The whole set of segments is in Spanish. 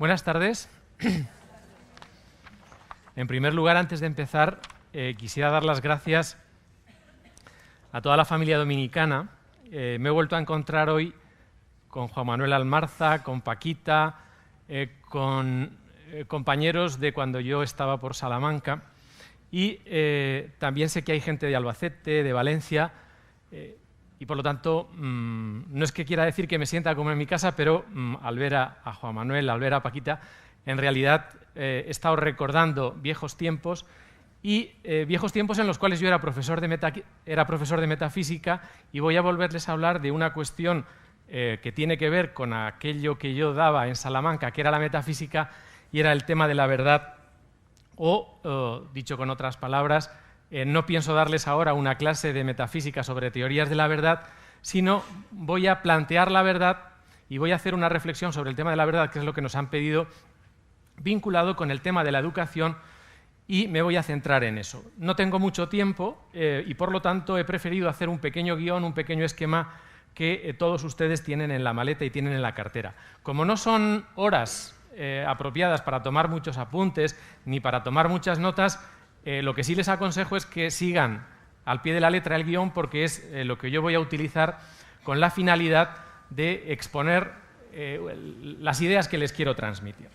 Buenas tardes. En primer lugar, antes de empezar, quisiera dar las gracias a toda la familia dominicana. Me he vuelto a encontrar hoy con Juan Manuel Almarza, con Paquita, con compañeros de cuando yo estaba por Salamanca y también sé que hay gente de Albacete, de Valencia, y por lo tanto no es que quiera decir que me sienta como en mi casa, pero al ver a Juan Manuel, al ver a Paquita, en realidad he estado recordando viejos tiempos y viejos tiempos en los cuales yo era profesor de metafísica, y voy a volverles a hablar de una cuestión que tiene que ver con aquello que yo daba en Salamanca, que era la metafísica, y era el tema de la verdad, o dicho con otras palabras, no pienso darles ahora una clase de metafísica sobre teorías de la verdad, sino voy a plantear la verdad y voy a hacer una reflexión sobre el tema de la verdad, que es lo que nos han pedido, vinculado con el tema de la educación, y me voy a centrar en eso. No tengo mucho tiempo y por lo tanto he preferido hacer un pequeño guión, un pequeño esquema que todos ustedes tienen en la maleta y tienen en la cartera. Como no son horas apropiadas para tomar muchos apuntes ni para tomar muchas notas, lo que sí les aconsejo es que sigan al pie de la letra el guión, porque es lo que yo voy a utilizar con la finalidad de exponer las ideas que les quiero transmitir.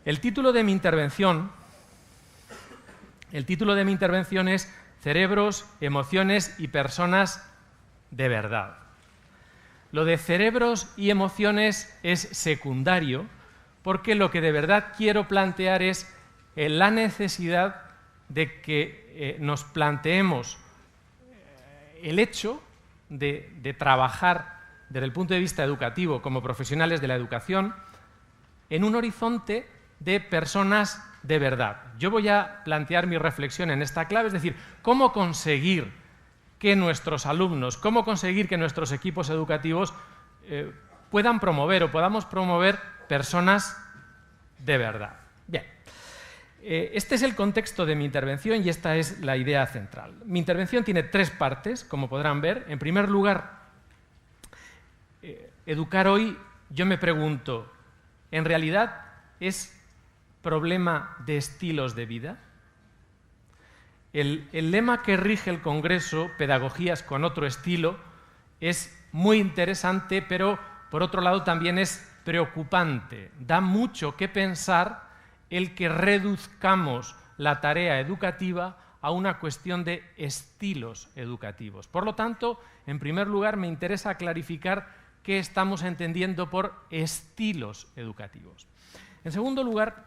El título de mi intervención es Cerebros, emociones y personas de verdad. Lo de cerebros y emociones es secundario, porque lo que de verdad quiero plantear es la necesidad de que nos planteemos el hecho de trabajar desde el punto de vista educativo como profesionales de la educación en un horizonte de personas de verdad. Yo voy a plantear mi reflexión en esta clave, es decir, cómo conseguir que nuestros alumnos, cómo conseguir que nuestros equipos educativos puedan promover o podamos promover personas de verdad. Bien, este es el contexto de mi intervención y esta es la idea central. Mi intervención tiene tres partes, como podrán ver. En primer lugar, educar hoy, yo me pregunto, ¿en realidad es problema de estilos de vida? El lema que rige el Congreso, Pedagogías con otro estilo, es muy interesante, pero por otro lado también es preocupante. Da mucho que pensar el que reduzcamos la tarea educativa a una cuestión de estilos educativos. Por lo tanto, en primer lugar, me interesa clarificar qué estamos entendiendo por estilos educativos. En segundo lugar,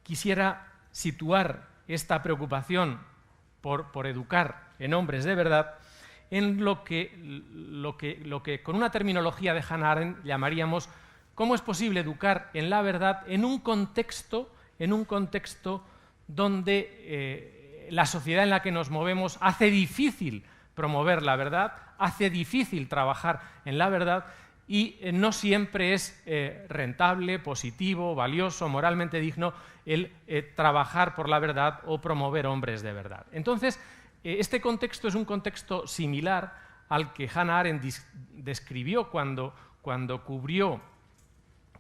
quisiera situar esta preocupación por educar en hombres de verdad en lo que con una terminología de Hannah Arendt llamaríamos cómo es posible educar en la verdad en un contexto donde la sociedad en la que nos movemos hace difícil promover la verdad, hace difícil trabajar en la verdad y no siempre es rentable, positivo, valioso, moralmente digno el trabajar por la verdad o promover hombres de verdad. Entonces, este contexto es un contexto similar al que Hannah Arendt describió cuando cubrió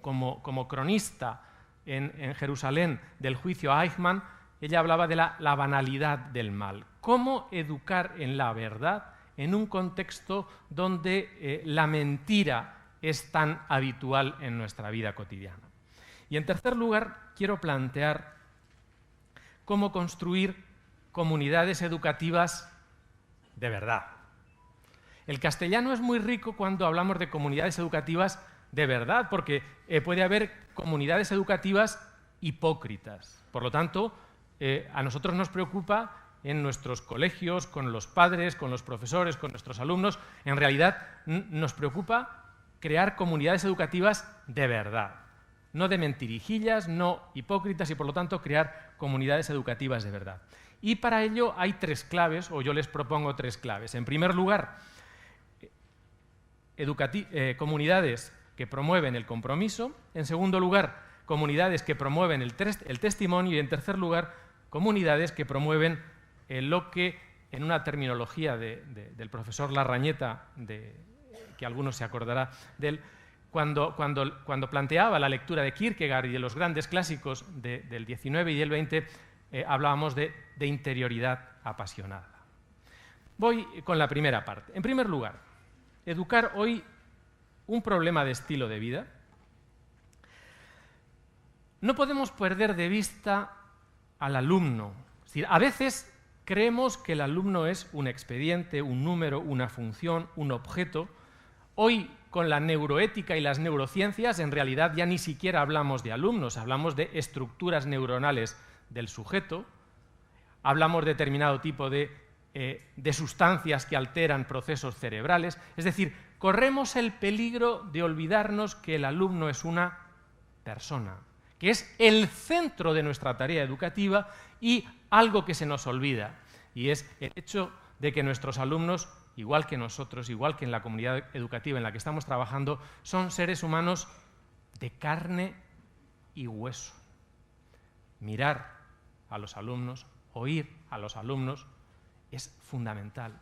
como cronista en Jerusalén del juicio a Eichmann. Ella hablaba de la banalidad del mal. ¿Cómo educar en la verdad en un contexto donde la mentira es tan habitual en nuestra vida cotidiana? Y en tercer lugar, quiero plantear cómo construir comunidades educativas de verdad. El castellano es muy rico cuando hablamos de comunidades educativas de verdad, porque puede haber comunidades educativas hipócritas. Por lo tanto, a nosotros nos preocupa en nuestros colegios, con los padres, con los profesores, con nuestros alumnos, en realidad nos preocupa crear comunidades educativas de verdad, no de mentirijillas, no hipócritas, y por lo tanto crear comunidades educativas de verdad. Y para ello hay tres claves, o yo les propongo tres claves. En primer lugar, comunidades que promueven el compromiso. En segundo lugar, comunidades que promueven el testimonio. Y en tercer lugar, comunidades que promueven lo que, en una terminología del profesor Larrañeta, que algunos se acordará de él, cuando planteaba la lectura de Kierkegaard y de los grandes clásicos del XIX y del XX, hablábamos de interioridad apasionada. Voy con la primera parte. En primer lugar, educar hoy un problema de estilo de vida. No podemos perder de vista al alumno. Es decir, a veces creemos que el alumno es un expediente, un número, una función, un objeto. Hoy, con la neuroética y las neurociencias, en realidad ya ni siquiera hablamos de alumnos, hablamos de estructuras neuronales del sujeto, hablamos de determinado tipo de sustancias que alteran procesos cerebrales. Es decir, corremos el peligro de olvidarnos que el alumno es una persona, que es el centro de nuestra tarea educativa, y algo que se nos olvida, y es el hecho de que nuestros alumnos, igual que nosotros, igual que en la comunidad educativa en la que estamos trabajando, son seres humanos de carne y hueso. Mirar a los alumnos, oír a los alumnos, es fundamental.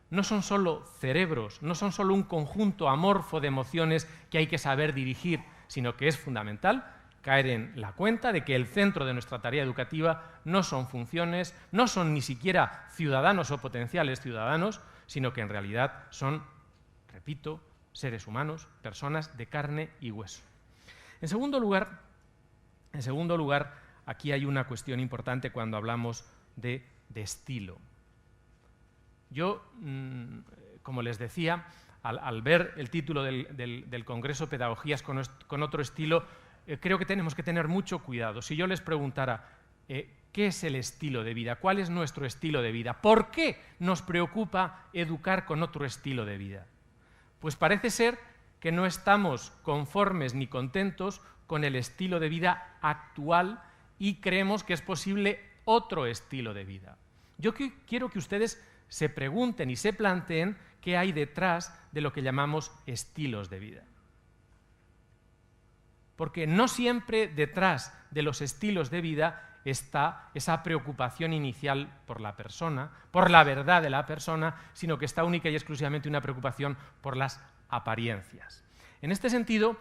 No son solo cerebros, no son solo un conjunto amorfo de emociones que hay que saber dirigir, sino que es fundamental caer en la cuenta de que el centro de nuestra tarea educativa no son funciones, no son ni siquiera ciudadanos o potenciales ciudadanos, sino que en realidad son, repito, seres humanos, personas de carne y hueso. En segundo lugar, aquí hay una cuestión importante cuando hablamos de estilo. Yo, como les decía, al ver el título del Congreso Pedagogías con otro estilo, creo que tenemos que tener mucho cuidado. Si yo les preguntara qué es el estilo de vida, cuál es nuestro estilo de vida, ¿por qué nos preocupa educar con otro estilo de vida? Pues parece ser que no estamos conformes ni contentos con el estilo de vida actual y creemos que es posible otro estilo de vida. Yo quiero que ustedes se pregunten y se planteen qué hay detrás de lo que llamamos estilos de vida. Porque no siempre detrás de los estilos de vida está esa preocupación inicial por la persona, por la verdad de la persona, sino que está única y exclusivamente una preocupación por las apariencias. En este sentido,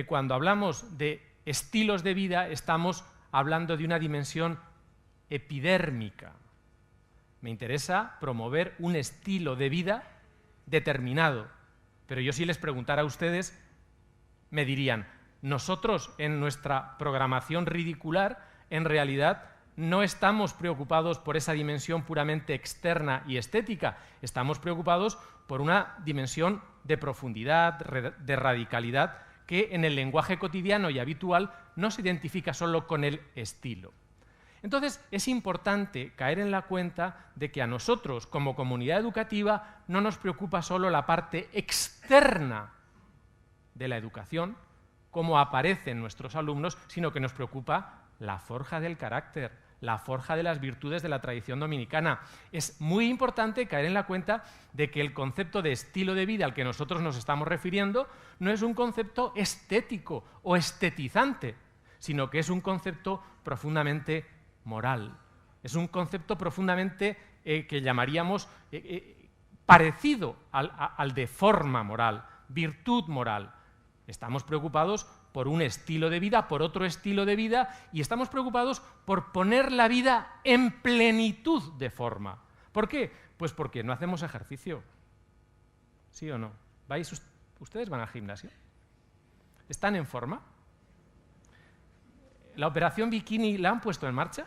cuando hablamos de estilos de vida, estamos hablando de una dimensión epidérmica. Me interesa promover un estilo de vida determinado, pero yo si les preguntara a ustedes, me dirían: nosotros en nuestra programación ridicular, en realidad, no estamos preocupados por esa dimensión puramente externa y estética, estamos preocupados por una dimensión de profundidad, de radicalidad, que en el lenguaje cotidiano y habitual no se identifica solo con el estilo. Entonces, es importante caer en la cuenta de que a nosotros, como comunidad educativa, no nos preocupa solo la parte externa de la educación, cómo aparecen nuestros alumnos, sino que nos preocupa la forja del carácter, la forja de las virtudes de la tradición dominicana. Es muy importante caer en la cuenta de que el concepto de estilo de vida al que nosotros nos estamos refiriendo no es un concepto estético o estetizante, sino que es un concepto profundamente moral. Es un concepto profundamente que llamaríamos parecido al de forma moral, virtud moral. Estamos preocupados por un estilo de vida, por otro estilo de vida, y estamos preocupados por poner la vida en plenitud de forma. ¿Por qué? Pues porque no hacemos ejercicio. ¿Sí o no? ¿Ustedes van al gimnasio? ¿Están en forma? ¿La operación bikini la han puesto en marcha?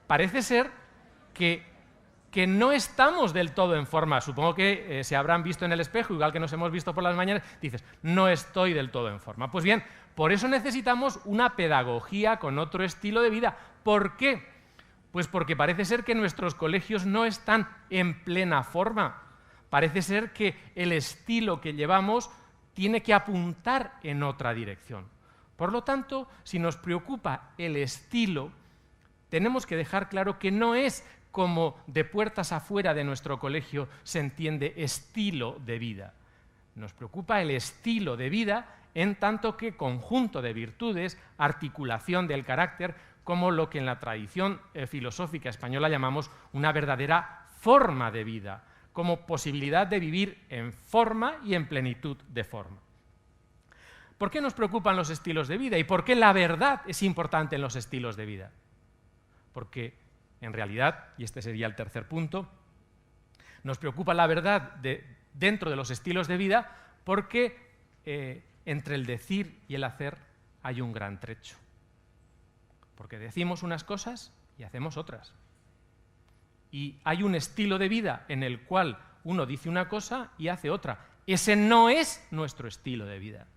Parece ser que no estamos del todo en forma. Supongo que se habrán visto en el espejo, igual que nos hemos visto por las mañanas, dices, no estoy del todo en forma. Pues bien, por eso necesitamos una pedagogía con otro estilo de vida. ¿Por qué? Pues porque parece ser que nuestros colegios no están en plena forma. Parece ser que el estilo que llevamos tiene que apuntar en otra dirección. Por lo tanto, si nos preocupa el estilo, tenemos que dejar claro que no es como de puertas afuera de nuestro colegio se entiende estilo de vida. Nos preocupa el estilo de vida en tanto que conjunto de virtudes, articulación del carácter, como lo que en la tradición filosófica española llamamos una verdadera forma de vida, como posibilidad de vivir en forma y en plenitud de forma. ¿Por qué nos preocupan los estilos de vida y por qué la verdad es importante en los estilos de vida? Porque en realidad, y este sería el tercer punto, nos preocupa la verdad dentro de los estilos de vida porque entre el decir y el hacer hay un gran trecho. Porque decimos unas cosas y hacemos otras. Y hay un estilo de vida en el cual uno dice una cosa y hace otra. Ese no es nuestro estilo de vida.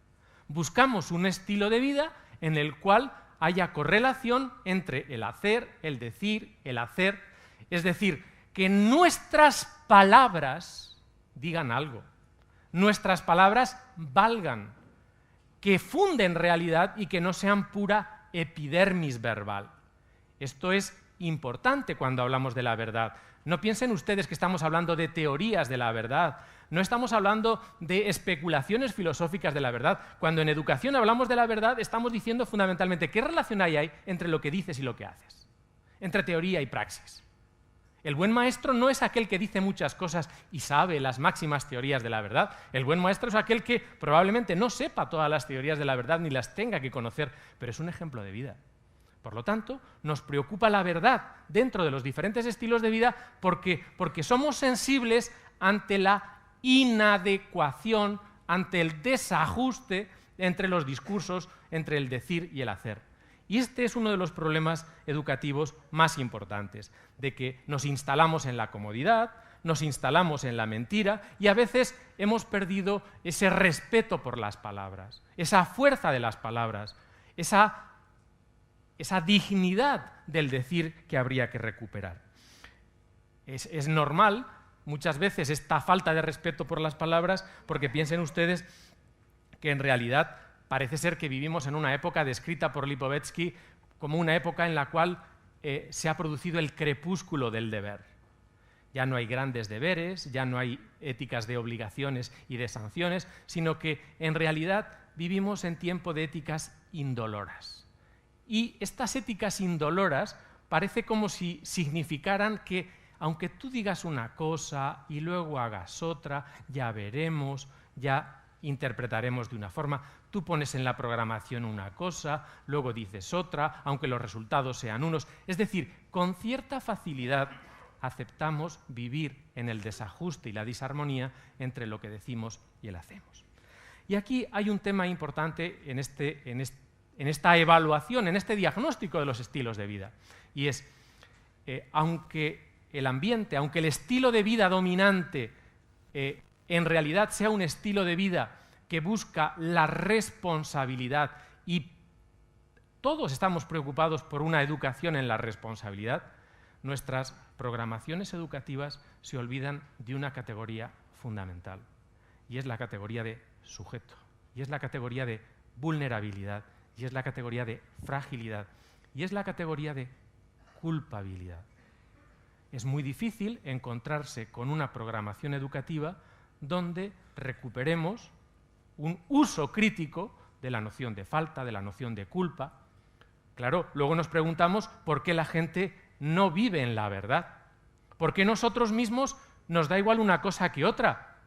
Buscamos un estilo de vida en el cual haya correlación entre el hacer, el decir, el hacer. Es decir, que nuestras palabras digan algo, nuestras palabras valgan, que funden realidad y que no sean pura epidermis verbal. Esto es importante cuando hablamos de la verdad. No piensen ustedes que estamos hablando de teorías de la verdad, no estamos hablando de especulaciones filosóficas de la verdad. Cuando en educación hablamos de la verdad, estamos diciendo fundamentalmente qué relación hay entre lo que dices y lo que haces, entre teoría y praxis. El buen maestro no es aquel que dice muchas cosas y sabe las máximas teorías de la verdad. El buen maestro es aquel que probablemente no sepa todas las teorías de la verdad ni las tenga que conocer, pero es un ejemplo de vida. Por lo tanto, nos preocupa la verdad dentro de los diferentes estilos de vida porque somos sensibles ante la inadecuación, ante el desajuste entre los discursos, entre el decir y el hacer. Y este es uno de los problemas educativos más importantes, de que nos instalamos en la comodidad, nos instalamos en la mentira y a veces hemos perdido ese respeto por las palabras, esa fuerza de las palabras, esa dignidad del decir que habría que recuperar. Es normal muchas veces esta falta de respeto por las palabras porque piensen ustedes que en realidad parece ser que vivimos en una época descrita por Lipovetsky como una época en la cual se ha producido el crepúsculo del deber. Ya no hay grandes deberes, ya no hay éticas de obligaciones y de sanciones, sino que en realidad vivimos en tiempo de éticas indoloras. Y estas éticas indoloras parece como si significaran que aunque tú digas una cosa y luego hagas otra, ya veremos, ya interpretaremos de una forma. Tú pones en la programación una cosa, luego dices otra, aunque los resultados sean unos. Es decir, con cierta facilidad aceptamos vivir en el desajuste y la disarmonía entre lo que decimos y el hacemos. Y aquí hay un tema importante en esta evaluación, en este diagnóstico de los estilos de vida. Y es, aunque el ambiente, aunque el estilo de vida dominante en realidad sea un estilo de vida que busca la responsabilidad y todos estamos preocupados por una educación en la responsabilidad, nuestras programaciones educativas se olvidan de una categoría fundamental y es la categoría de sujeto, y es la categoría de vulnerabilidad, y es la categoría de fragilidad, y es la categoría de culpabilidad. Es muy difícil encontrarse con una programación educativa donde recuperemos un uso crítico de la noción de falta, de la noción de culpa. Claro, luego nos preguntamos por qué la gente no vive en la verdad. ¿Por qué nosotros mismos nos da igual una cosa que otra?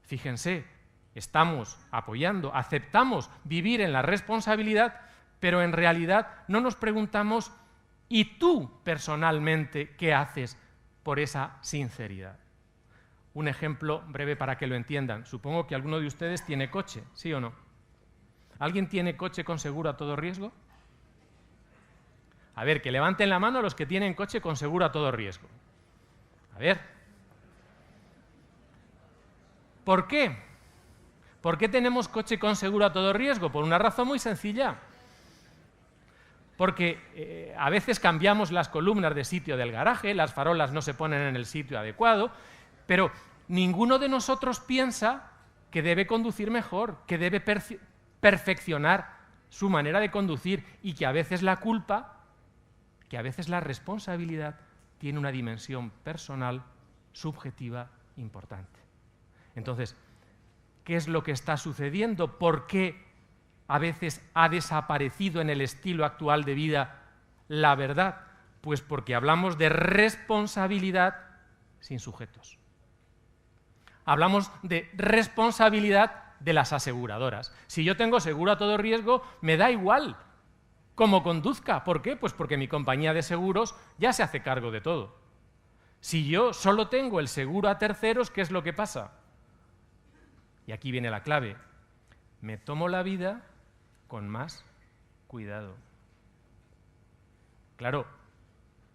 Fíjense, estamos apoyando, aceptamos vivir en la responsabilidad, pero en realidad no nos preguntamos ¿y tú personalmente qué haces por esa sinceridad? Un ejemplo breve para que lo entiendan. Supongo que alguno de ustedes tiene coche, ¿sí o no? ¿Alguien tiene coche con seguro a todo riesgo? A ver, que levanten la mano los que tienen coche con seguro a todo riesgo. A ver. ¿Por qué? ¿Por qué tenemos coche con seguro a todo riesgo? Por una razón muy sencilla. Porque a veces cambiamos las columnas de sitio del garaje, las farolas no se ponen en el sitio adecuado, pero ninguno de nosotros piensa que debe conducir mejor, que debe perfeccionar su manera de conducir y que a veces la culpa, que a veces la responsabilidad tiene una dimensión personal, subjetiva, importante. Entonces, ¿qué es lo que está sucediendo? ¿Por qué a veces ha desaparecido en el estilo actual de vida la verdad? Pues porque hablamos de responsabilidad sin sujetos. Hablamos de responsabilidad de las aseguradoras. Si yo tengo seguro a todo riesgo, me da igual cómo conduzca. ¿Por qué? Pues porque mi compañía de seguros ya se hace cargo de todo. Si yo solo tengo el seguro a terceros, ¿qué es lo que pasa? Y aquí viene la clave. Me tomo la vida con más cuidado. Claro,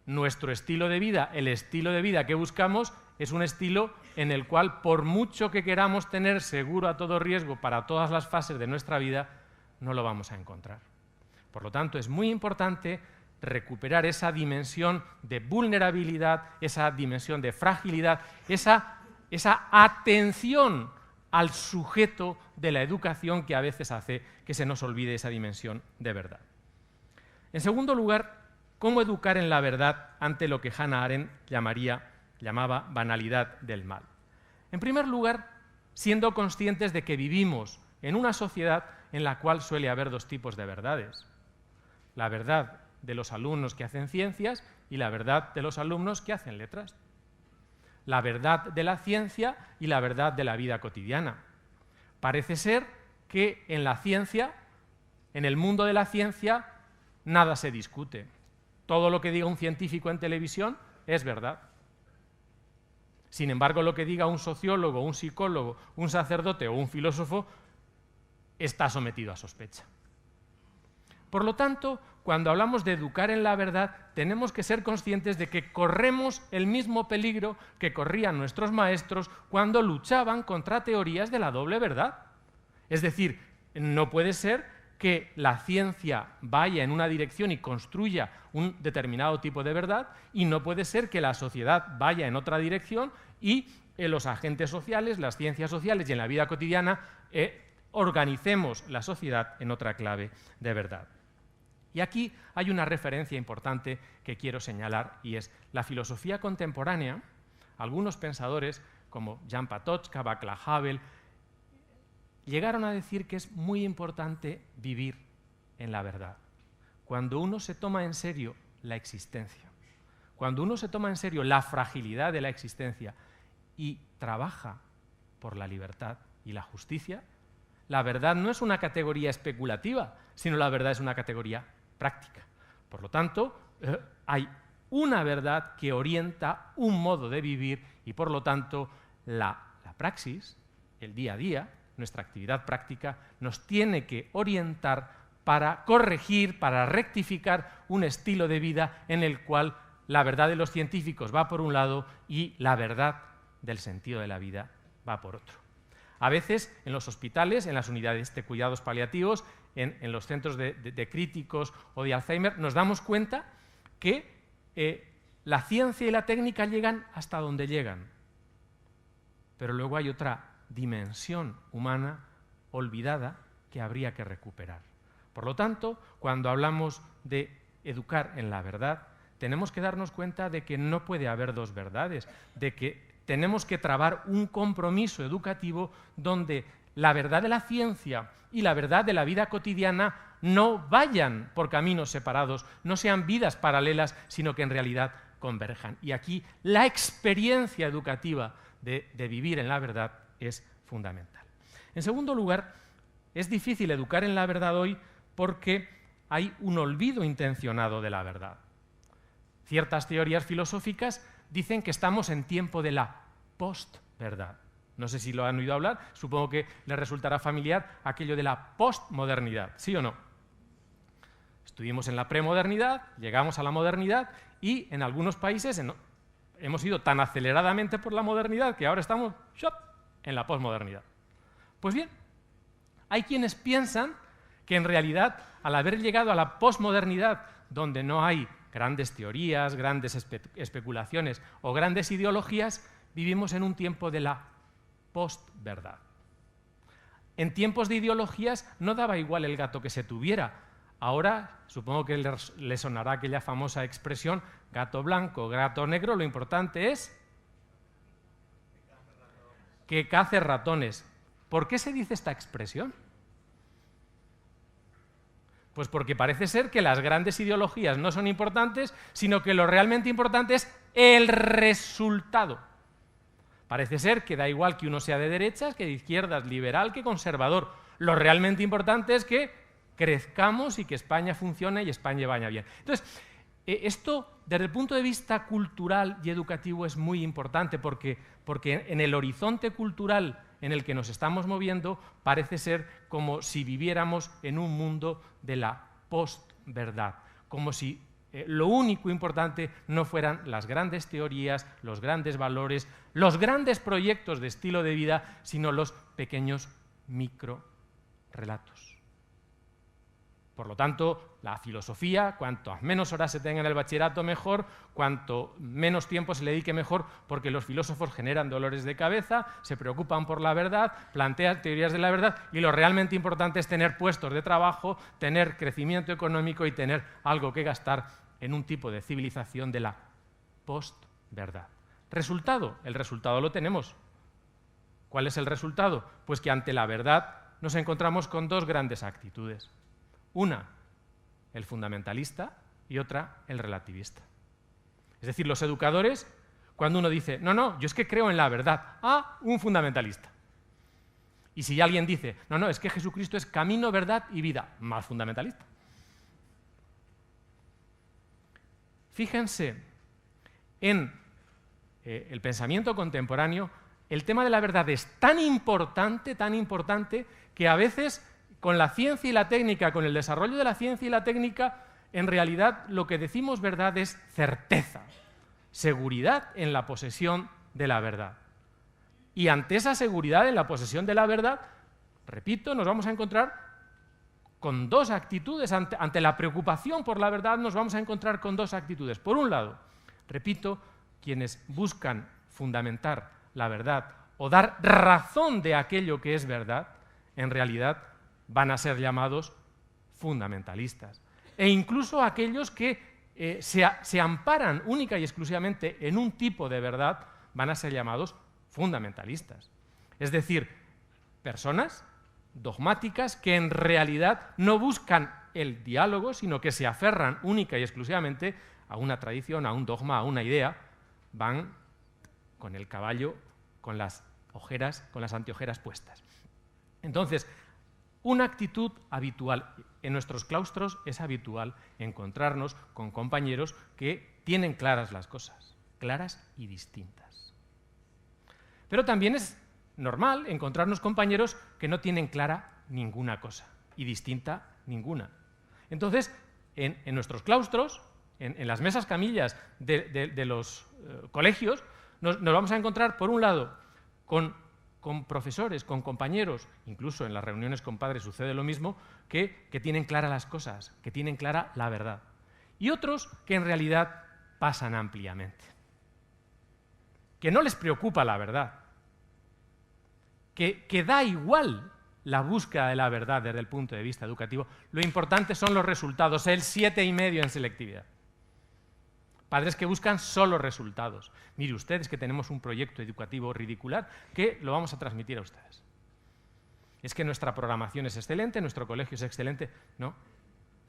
nuestro estilo de vida, el estilo de vida que buscamos, es un estilo en el cual, por mucho que queramos tener seguro a todo riesgo para todas las fases de nuestra vida, no lo vamos a encontrar. Por lo tanto, es muy importante recuperar esa dimensión de vulnerabilidad, esa dimensión de fragilidad, esa atención al sujeto de la educación que a veces hace que se nos olvide esa dimensión de verdad. En segundo lugar, ¿cómo educar en la verdad ante lo que Hannah Arendt llamaba banalidad del mal? En primer lugar, siendo conscientes de que vivimos en una sociedad en la cual suele haber dos tipos de verdades. La verdad de los alumnos que hacen ciencias y la verdad de los alumnos que hacen letras. La verdad de la ciencia y la verdad de la vida cotidiana. Parece ser que en la ciencia, en el mundo de la ciencia, nada se discute. Todo lo que diga un científico en televisión es verdad. Sin embargo, lo que diga un sociólogo, un psicólogo, un sacerdote o un filósofo está sometido a sospecha. Por lo tanto, cuando hablamos de educar en la verdad, tenemos que ser conscientes de que corremos el mismo peligro que corrían nuestros maestros cuando luchaban contra teorías de la doble verdad. Es decir, no puede ser que la ciencia vaya en una dirección y construya un determinado tipo de verdad, y no puede ser que la sociedad vaya en otra dirección y los agentes sociales, las ciencias sociales y en la vida cotidiana organicemos la sociedad en otra clave de verdad. Y aquí hay una referencia importante que quiero señalar, y es la filosofía contemporánea. Algunos pensadores como Jan Patočka, Václav Havel, llegaron a decir que es muy importante vivir en la verdad. Cuando uno se toma en serio la existencia, cuando uno se toma en serio la fragilidad de la existencia y trabaja por la libertad y la justicia, la verdad no es una categoría especulativa, sino la verdad es una categoría práctica. Por lo tanto, hay una verdad que orienta un modo de vivir y, por lo tanto, la praxis, el día a día, nuestra actividad práctica, nos tiene que orientar para corregir, para rectificar un estilo de vida en el cual la verdad de los científicos va por un lado y la verdad del sentido de la vida va por otro. A veces en los hospitales, en las unidades de cuidados paliativos, en los centros de críticos o de Alzheimer, nos damos cuenta que la ciencia y la técnica llegan hasta donde llegan. Pero luego hay otra dimensión humana olvidada que habría que recuperar. Por lo tanto, cuando hablamos de educar en la verdad, tenemos que darnos cuenta de que no puede haber dos verdades, de que tenemos que trabar un compromiso educativo donde la verdad de la ciencia y la verdad de la vida cotidiana no vayan por caminos separados, no sean vidas paralelas, sino que en realidad converjan. Y aquí la experiencia educativa de vivir en la verdad es fundamental. En segundo lugar, es difícil educar en la verdad hoy porque hay un olvido intencionado de la verdad. Ciertas teorías filosóficas dicen que estamos en tiempo de la postverdad. No sé si lo han oído hablar, supongo que les resultará familiar aquello de la postmodernidad, ¿sí o no? Estuvimos en la premodernidad, llegamos a la modernidad y en algunos países hemos ido tan aceleradamente por la modernidad que ahora estamos en la posmodernidad. Pues bien, hay quienes piensan que en realidad, al haber llegado a la posmodernidad, donde no hay grandes teorías, grandes especulaciones o grandes ideologías, vivimos en un tiempo de la postverdad. En tiempos de ideologías no daba igual el gato que se tuviera. Ahora, supongo que le sonará aquella famosa expresión, gato blanco, gato negro, lo importante es que cace ratones. ¿Por qué se dice esta expresión? Pues porque parece ser que las grandes ideologías no son importantes, sino que lo realmente importante es el resultado. Parece ser que da igual que uno sea de derechas, que de izquierdas, liberal, que conservador. Lo realmente importante es que crezcamos y que España funcione y España vaya bien. Entonces, esto, desde el punto de vista cultural y educativo, es muy importante porque en el horizonte cultural en el que nos estamos moviendo parece ser como si viviéramos en un mundo de la postverdad, como si lo único importante no fueran las grandes teorías, los grandes valores, los grandes proyectos de estilo de vida, sino los pequeños microrelatos. Por lo tanto, la filosofía, cuanto menos horas se tenga en el bachillerato mejor, cuanto menos tiempo se le dedique mejor, porque los filósofos generan dolores de cabeza, se preocupan por la verdad, plantean teorías de la verdad, y lo realmente importante es tener puestos de trabajo, tener crecimiento económico y tener algo que gastar en un tipo de civilización de la postverdad. ¿Resultado? El resultado lo tenemos. ¿Cuál es el resultado? Pues que ante la verdad nos encontramos con dos grandes actitudes. Una, el fundamentalista, y otra, el relativista. Es decir, los educadores, cuando uno dice, no, yo es que creo en la verdad, un fundamentalista. Y si alguien dice, no, es que Jesucristo es camino, verdad y vida, más fundamentalista. Fíjense, en el pensamiento contemporáneo, el tema de la verdad es tan importante, que a veces con la ciencia y la técnica, con el desarrollo de la ciencia y la técnica, en realidad lo que decimos verdad es certeza, seguridad en la posesión de la verdad. Y ante esa seguridad en la posesión de la verdad, repito, nos vamos a encontrar con dos actitudes. Ante la preocupación por la verdad nos vamos a encontrar con dos actitudes. Por un lado, repito, quienes buscan fundamentar la verdad o dar razón de aquello que es verdad, en realidad van a ser llamados fundamentalistas. E incluso aquellos que se amparan única y exclusivamente en un tipo de verdad van a ser llamados fundamentalistas. Es decir, personas dogmáticas que en realidad no buscan el diálogo, sino que se aferran única y exclusivamente a una tradición, a un dogma, a una idea, van con el caballo, con las ojeras, con las anteojeras puestas. Entonces, una actitud habitual. En nuestros claustros es habitual encontrarnos con compañeros que tienen claras las cosas, claras y distintas. Pero también es normal encontrarnos compañeros que no tienen clara ninguna cosa y distinta ninguna. Entonces, en nuestros claustros, en las mesas camillas de los colegios, nos vamos a encontrar, por un lado, con profesores, con compañeros, incluso en las reuniones con padres sucede lo mismo, que tienen claras las cosas, que tienen clara la verdad. Y otros que en realidad pasan ampliamente, que no les preocupa la verdad, que da igual la búsqueda de la verdad desde el punto de vista educativo. Lo importante son los resultados, el 7,5 en selectividad. Padres que buscan solo resultados. Mire ustedes que tenemos un proyecto educativo ridicular que lo vamos a transmitir a ustedes. Es que nuestra programación es excelente, nuestro colegio es excelente. No.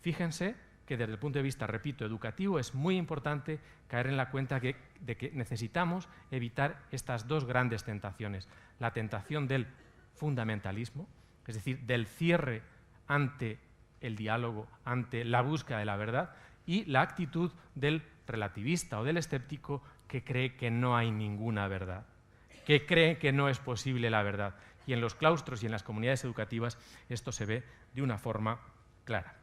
Fíjense que desde el punto de vista, repito, educativo, es muy importante caer en la cuenta de que necesitamos evitar estas dos grandes tentaciones. La tentación del fundamentalismo, es decir, del cierre ante el diálogo, ante la búsqueda de la verdad, y la actitud del relativista o del escéptico que cree que no hay ninguna verdad, que cree que no es posible la verdad. Y en los claustros y en las comunidades educativas esto se ve de una forma clara.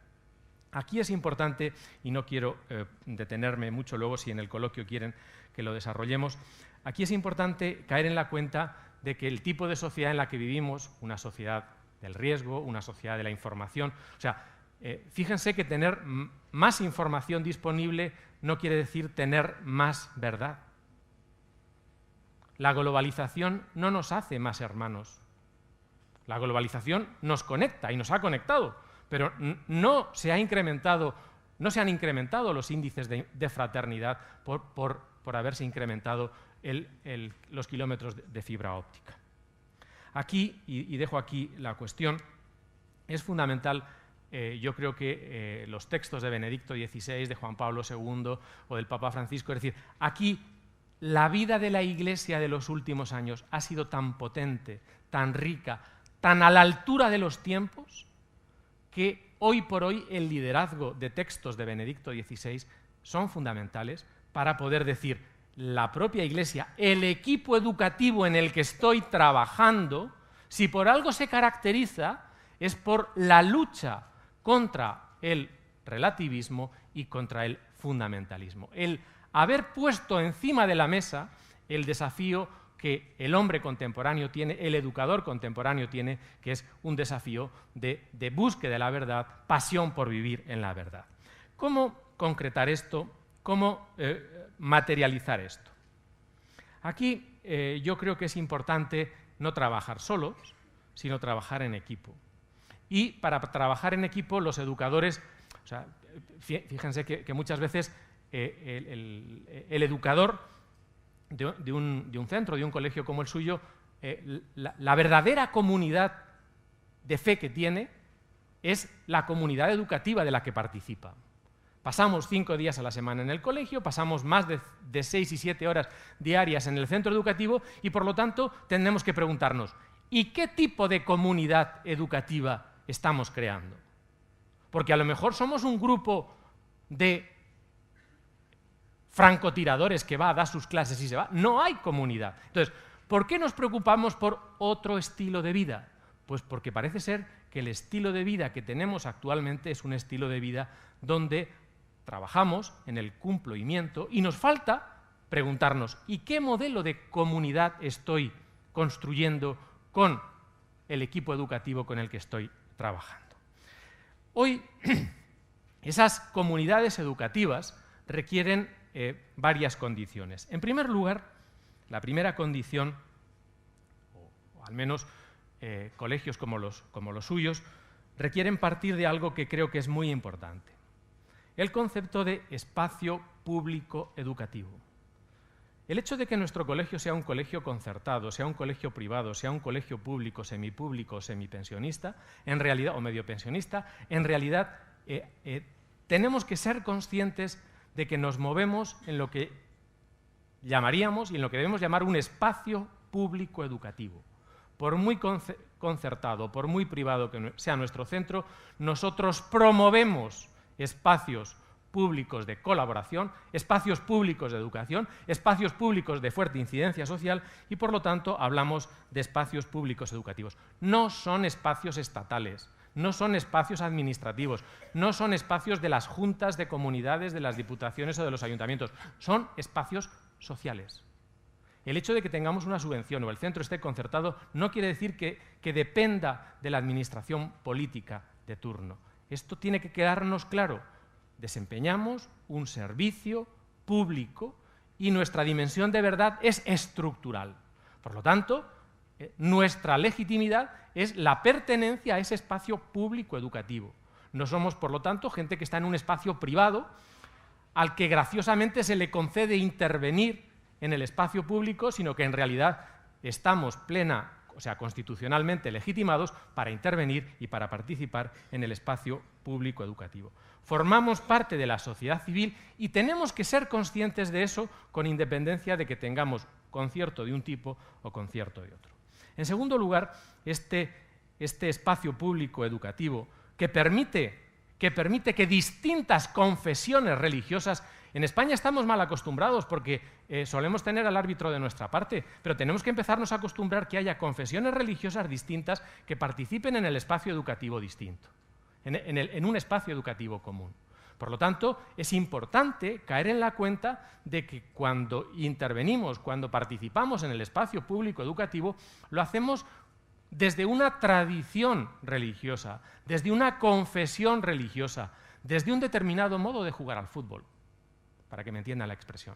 Aquí es importante, y no quiero detenerme mucho luego si en el coloquio quieren que lo desarrollemos, aquí es importante caer en la cuenta de que el tipo de sociedad en la que vivimos, una sociedad del riesgo, una sociedad de la información, o sea, fíjense que tener más información disponible no quiere decir tener más verdad. La globalización no nos hace más hermanos. La globalización nos conecta y nos ha conectado, pero no se han incrementado los índices de fraternidad por haberse incrementado los kilómetros de fibra óptica. Aquí, y dejo aquí la cuestión, es fundamental. Yo creo que los textos de Benedicto XVI, de Juan Pablo II o del Papa Francisco, es decir, aquí la vida de la Iglesia de los últimos años ha sido tan potente, tan rica, tan a la altura de los tiempos, que hoy por hoy el liderazgo de textos de Benedicto XVI son fundamentales para poder decir: la propia Iglesia, el equipo educativo en el que estoy trabajando, si por algo se caracteriza, es por la lucha contra el relativismo y contra el fundamentalismo. El haber puesto encima de la mesa el desafío que el hombre contemporáneo tiene, el educador contemporáneo tiene, que es un desafío de búsqueda de la verdad, pasión por vivir en la verdad. ¿Cómo concretar esto? ¿Cómo materializar esto? Aquí yo creo que es importante no trabajar solos, sino trabajar en equipo. Y para trabajar en equipo, los educadores, o sea, fíjense que muchas veces el educador de un centro, de un colegio como el suyo, la verdadera comunidad de fe que tiene es la comunidad educativa de la que participa. Pasamos 5 días a la semana en el colegio, pasamos más de 6 y 7 horas diarias en el centro educativo y, por lo tanto, tenemos que preguntarnos: ¿y qué tipo de comunidad educativa estamos creando? Porque a lo mejor somos un grupo de francotiradores que va a dar sus clases y se va. No hay comunidad. Entonces, ¿por qué nos preocupamos por otro estilo de vida? Pues porque parece ser que el estilo de vida que tenemos actualmente es un estilo de vida donde trabajamos en el cumplimiento y nos falta preguntarnos: ¿y qué modelo de comunidad estoy construyendo con el equipo educativo con el que estoy trabajando? Hoy, esas comunidades educativas requieren varias condiciones. En primer lugar, la primera condición, o al menos colegios como los suyos, requieren partir de algo que creo que es muy importante: el concepto de espacio público educativo. El hecho de que nuestro colegio sea un colegio concertado, sea un colegio privado, sea un colegio público, semipensionista, en realidad, o medio pensionista, en realidad tenemos que ser conscientes de que nos movemos en lo que llamaríamos y en lo que debemos llamar un espacio público educativo. Por muy concertado, por muy privado que sea nuestro centro, nosotros promovemos espacios públicos de colaboración, espacios públicos de educación, espacios públicos de fuerte incidencia social y, por lo tanto, hablamos de espacios públicos educativos. No son espacios estatales, no son espacios administrativos, no son espacios de las juntas de comunidades, de las diputaciones o de los ayuntamientos, son espacios sociales. El hecho de que tengamos una subvención o el centro esté concertado no quiere decir que dependa de la administración política de turno. Esto tiene que quedarnos claro. Desempeñamos un servicio público y nuestra dimensión de verdad es estructural. Por lo tanto, nuestra legitimidad es la pertenencia a ese espacio público educativo. No somos, por lo tanto, gente que está en un espacio privado al que graciosamente se le concede intervenir en el espacio público, sino que en realidad estamos constitucionalmente legitimados para intervenir y para participar en el espacio público educativo. Formamos parte de la sociedad civil y tenemos que ser conscientes de eso con independencia de que tengamos concierto de un tipo o concierto de otro. En segundo lugar, este espacio público educativo que permite que distintas confesiones religiosas. En España estamos mal acostumbrados porque solemos tener al árbitro de nuestra parte, pero tenemos que empezarnos a acostumbrar que haya confesiones religiosas distintas que participen en el espacio educativo distinto, en un espacio educativo común. Por lo tanto, es importante caer en la cuenta de que cuando intervenimos, cuando participamos en el espacio público educativo, lo hacemos desde una tradición religiosa, desde una confesión religiosa, desde un determinado modo de jugar al fútbol, para que me entienda la expresión.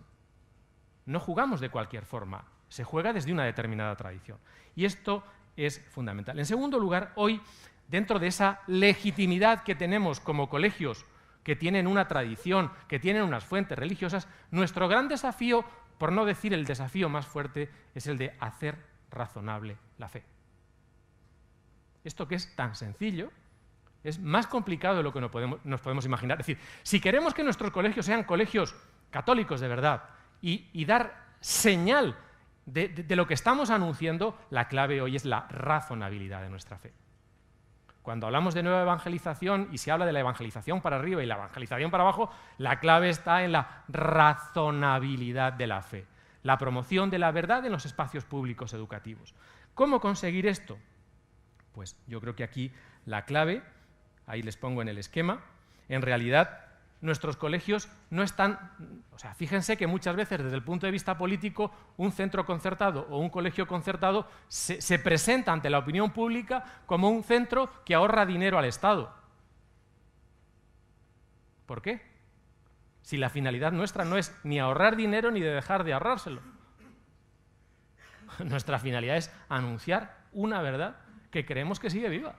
No jugamos de cualquier forma, se juega desde una determinada tradición. Y esto es fundamental. En segundo lugar, hoy, dentro de esa legitimidad que tenemos como colegios que tienen una tradición, que tienen unas fuentes religiosas, nuestro gran desafío, por no decir el desafío más fuerte, es el de hacer razonable la fe. Esto que es tan sencillo es más complicado de lo que nos podemos imaginar. Es decir, si queremos que nuestros colegios sean colegios católicos de verdad y dar señal de lo que estamos anunciando, la clave hoy es la razonabilidad de nuestra fe. Cuando hablamos de nueva evangelización y se habla de la evangelización para arriba y la evangelización para abajo, la clave está en la razonabilidad de la fe, la promoción de la verdad en los espacios públicos educativos. ¿Cómo conseguir esto? Pues yo creo que aquí la clave, ahí les pongo en el esquema, en realidad nuestros colegios no están, o sea, fíjense que muchas veces desde el punto de vista político un centro concertado o un colegio concertado se presenta ante la opinión pública como un centro que ahorra dinero al Estado. ¿Por qué? Si la finalidad nuestra no es ni ahorrar dinero ni de dejar de ahorrárselo. Nuestra finalidad es anunciar una verdad que creemos que sigue viva.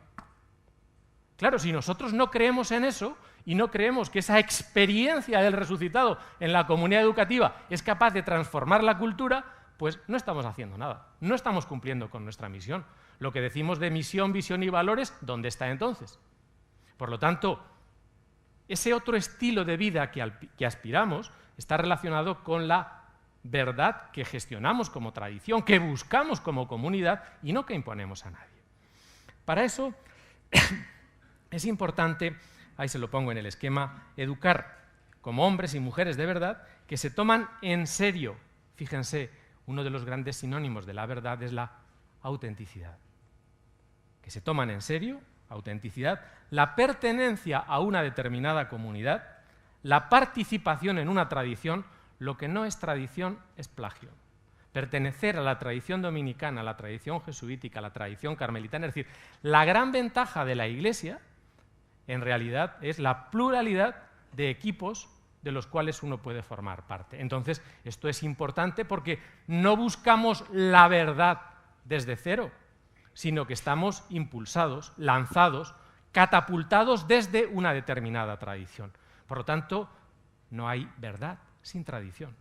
Claro, si nosotros no creemos en eso y no creemos que esa experiencia del resucitado en la comunidad educativa es capaz de transformar la cultura, pues no estamos haciendo nada, no estamos cumpliendo con nuestra misión. Lo que decimos de misión, visión y valores, ¿dónde está entonces? Por lo tanto, ese otro estilo de vida que aspiramos está relacionado con la verdad que gestionamos como tradición, que buscamos como comunidad y no que imponemos a nadie. Para eso es importante, ahí se lo pongo en el esquema, educar como hombres y mujeres de verdad que se toman en serio. Fíjense, uno de los grandes sinónimos de la verdad es la autenticidad. Que se toman en serio, autenticidad, la pertenencia a una determinada comunidad, la participación en una tradición. Lo que no es tradición es plagio. Pertenecer a la tradición dominicana, a la tradición jesuítica, a la tradición carmelitana, es decir, la gran ventaja de la Iglesia en realidad es la pluralidad de equipos de los cuales uno puede formar parte. Entonces, esto es importante porque no buscamos la verdad desde cero, sino que estamos impulsados, lanzados, catapultados desde una determinada tradición. Por lo tanto, no hay verdad sin tradición.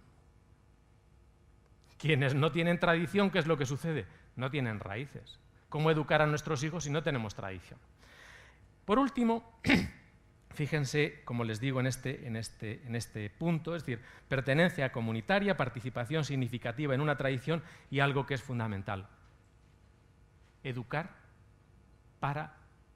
Quienes no tienen tradición, ¿qué es lo que sucede? No tienen raíces. ¿Cómo educar a nuestros hijos si no tenemos tradición? Por último, fíjense, como les digo en este punto, es decir, pertenencia comunitaria, participación significativa en una tradición y algo que es fundamental, educar para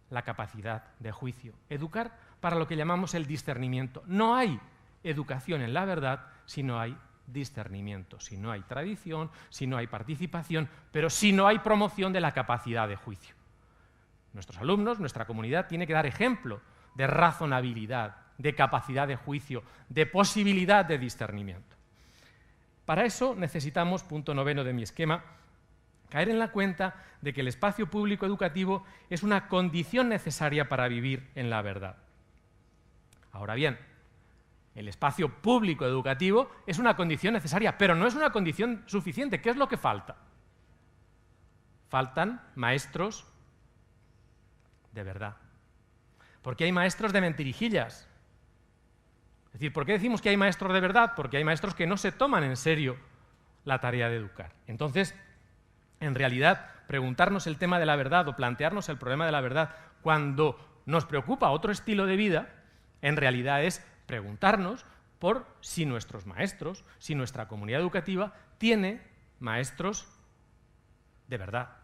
la capacidad de juicio, educar para lo que llamamos el discernimiento. No hay educación en la verdad si no hay discernimiento, si no hay tradición, si no hay participación, pero si no hay promoción de la capacidad de juicio. Nuestros alumnos, nuestra comunidad, tiene que dar ejemplo de razonabilidad, de capacidad de juicio, de posibilidad de discernimiento. Para eso necesitamos, punto 9 de mi esquema, caer en la cuenta de que el espacio público educativo es una condición necesaria para vivir en la verdad. Ahora bien, el espacio público educativo es una condición necesaria, pero no es una condición suficiente. ¿Qué es lo que falta? Faltan maestros de verdad. Porque hay maestros de mentirijillas. Es decir, ¿por qué decimos que hay maestros de verdad? Porque hay maestros que no se toman en serio la tarea de educar. Entonces, en realidad, preguntarnos el tema de la verdad o plantearnos el problema de la verdad cuando nos preocupa otro estilo de vida, en realidad es preguntarnos por si nuestros maestros, si nuestra comunidad educativa tiene maestros de verdad,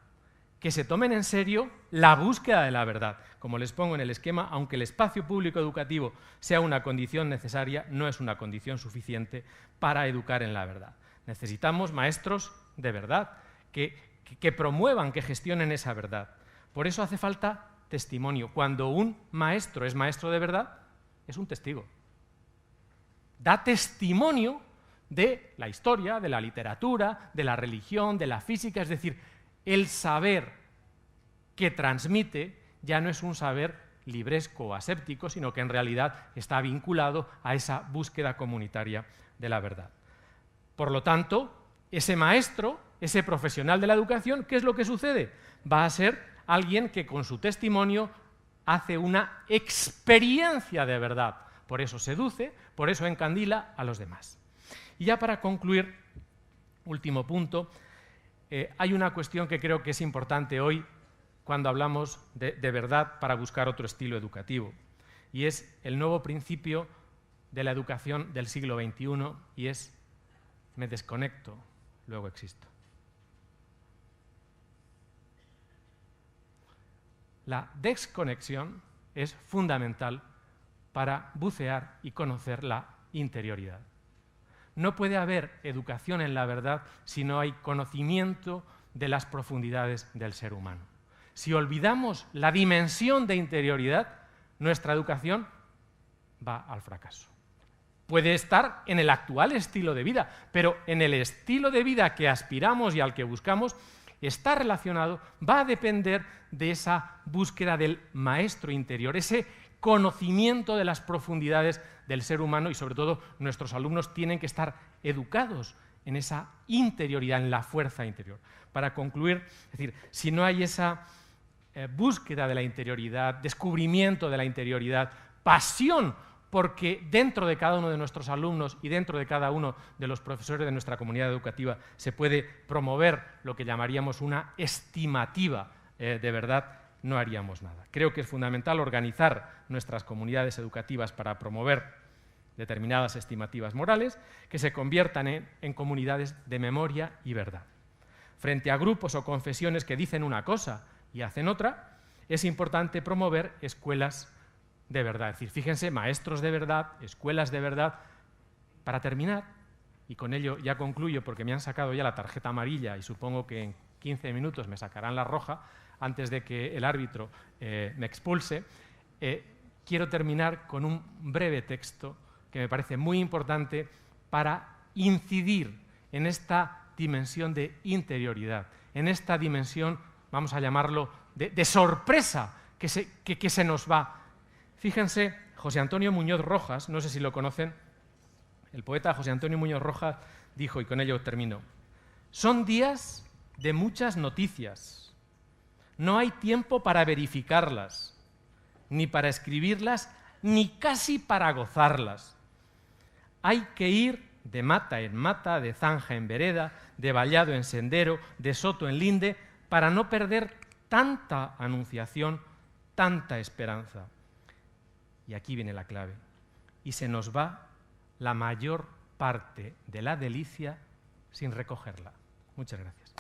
que se tomen en serio la búsqueda de la verdad. Como les pongo en el esquema, aunque el espacio público educativo sea una condición necesaria, no es una condición suficiente para educar en la verdad. Necesitamos maestros de verdad, que promuevan, que gestionen esa verdad. Por eso hace falta testimonio. Cuando un maestro es maestro de verdad, es un testigo. Da testimonio de la historia, de la literatura, de la religión, de la física, es decir, el saber que transmite ya no es un saber libresco o aséptico, sino que en realidad está vinculado a esa búsqueda comunitaria de la verdad. Por lo tanto, ese maestro, ese profesional de la educación, ¿qué es lo que sucede? Va a ser alguien que con su testimonio hace una experiencia de verdad. Por eso seduce, por eso encandila a los demás. Y ya para concluir, último punto, hay una cuestión que creo que es importante hoy cuando hablamos de verdad para buscar otro estilo educativo, y es el nuevo principio de la educación del siglo XXI, y es me desconecto luego existo. La desconexión es fundamental para bucear y conocer la interioridad. No puede haber educación en la verdad si no hay conocimiento de las profundidades del ser humano. Si olvidamos la dimensión de interioridad, nuestra educación va al fracaso. Puede estar en el actual estilo de vida, pero en el estilo de vida que aspiramos y al que buscamos, está relacionado, va a depender de esa búsqueda del maestro interior, ese conocimiento de las profundidades del ser humano, y sobre todo nuestros alumnos tienen que estar educados en esa interioridad, en la fuerza interior. Para concluir, es decir, si no hay esa búsqueda de la interioridad, descubrimiento de la interioridad, pasión, porque dentro de cada uno de nuestros alumnos y dentro de cada uno de los profesores de nuestra comunidad educativa se puede promover lo que llamaríamos una estimativa de verdad, no haríamos nada. Creo que es fundamental organizar nuestras comunidades educativas para promover determinadas estimativas morales que se conviertan en comunidades de memoria y verdad. Frente a grupos o confesiones que dicen una cosa y hacen otra, es importante promover escuelas de verdad. Es decir, fíjense, maestros de verdad, escuelas de verdad. Para terminar, y con ello ya concluyo porque me han sacado ya la tarjeta amarilla y supongo que en 15 minutos me sacarán la roja antes de que el árbitro me expulse, quiero terminar con un breve texto que me parece muy importante para incidir en esta dimensión de interioridad, en esta dimensión, vamos a llamarlo, de sorpresa que se nos va. Fíjense, José Antonio Muñoz Rojas, no sé si lo conocen, el poeta José Antonio Muñoz Rojas dijo, y con ello termino, son días de muchas noticias, no hay tiempo para verificarlas, ni para escribirlas, ni casi para gozarlas. Hay que ir de mata en mata, de zanja en vereda, de vallado en sendero, de soto en linde, para no perder tanta anunciación, tanta esperanza. Y aquí viene la clave. Y se nos va la mayor parte de la delicia sin recogerla. Muchas gracias.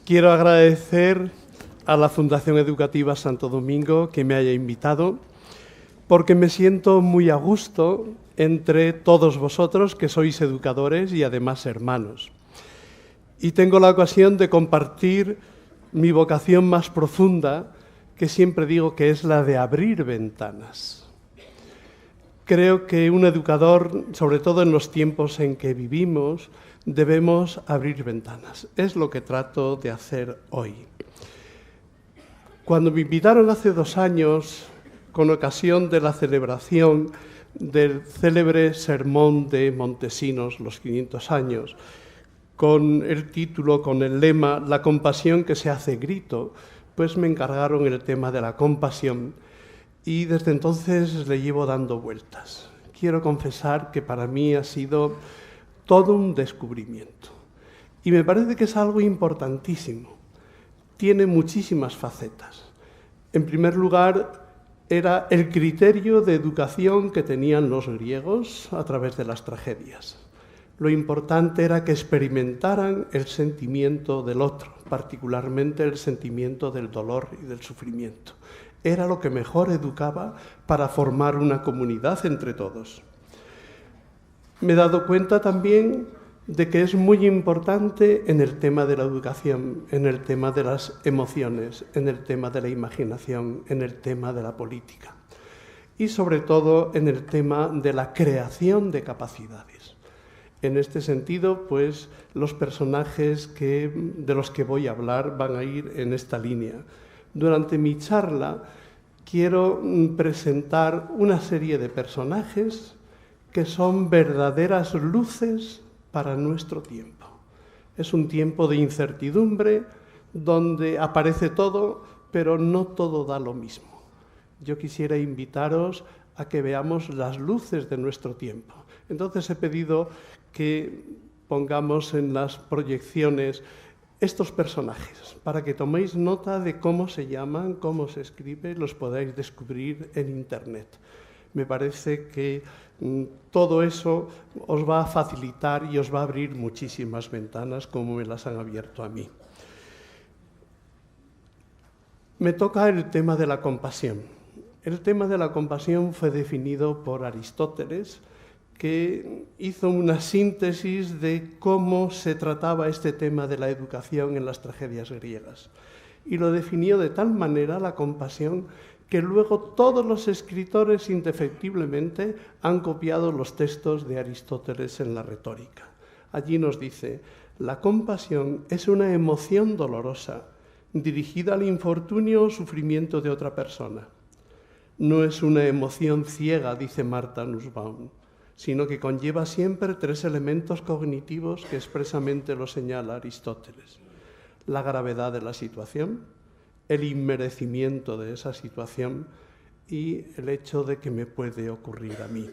Quiero agradecer a la Fundación Educativa Santo Domingo que me haya invitado, porque me siento muy a gusto entre todos vosotros que sois educadores y además hermanos. Y tengo la ocasión de compartir mi vocación más profunda, que siempre digo que es la de abrir ventanas. Creo que un educador, sobre todo en los tiempos en que vivimos, debemos abrir ventanas. Es lo que trato de hacer hoy. Cuando me invitaron hace 2 años, con ocasión de la celebración del célebre sermón de Montesinos, los 500 años, con el título, con el lema, la compasión que se hace grito, pues me encargaron el tema de la compasión y desde entonces le llevo dando vueltas. Quiero confesar que para mí ha sido todo un descubrimiento. Y me parece que es algo importantísimo. Tiene muchísimas facetas. En primer lugar, era el criterio de educación que tenían los griegos a través de las tragedias. Lo importante era que experimentaran el sentimiento del otro, particularmente el sentimiento del dolor y del sufrimiento. Era lo que mejor educaba para formar una comunidad entre todos. Me he dado cuenta también de que es muy importante en el tema de la educación, en el tema de las emociones, en el tema de la imaginación, en el tema de la política y sobre todo en el tema de la creación de capacidades. En este sentido, pues los personajes de los que voy a hablar van a ir en esta línea. Durante mi charla quiero presentar una serie de personajes que son verdaderas luces para nuestro tiempo. Es un tiempo de incertidumbre donde aparece todo, pero no todo da lo mismo. Yo quisiera invitaros a que veamos las luces de nuestro tiempo. Entonces he pedido que pongamos en las proyecciones estos personajes, para que toméis nota de cómo se llaman, cómo se escribe, los podáis descubrir en Internet. Me parece que todo eso os va a facilitar y os va a abrir muchísimas ventanas, como me las han abierto a mí. Me toca el tema de la compasión. El tema de la compasión fue definido por Aristóteles, que hizo una síntesis de cómo se trataba este tema de la educación en las tragedias griegas. Y lo definió de tal manera, la compasión, que luego todos los escritores indefectiblemente han copiado los textos de Aristóteles en la retórica. Allí nos dice: la compasión es una emoción dolorosa dirigida al infortunio o sufrimiento de otra persona. No es una emoción ciega, dice Martha Nussbaum, sino que conlleva siempre tres elementos cognitivos que expresamente lo señala Aristóteles: la gravedad de la situación, el inmerecimiento de esa situación y el hecho de que me puede ocurrir a mí.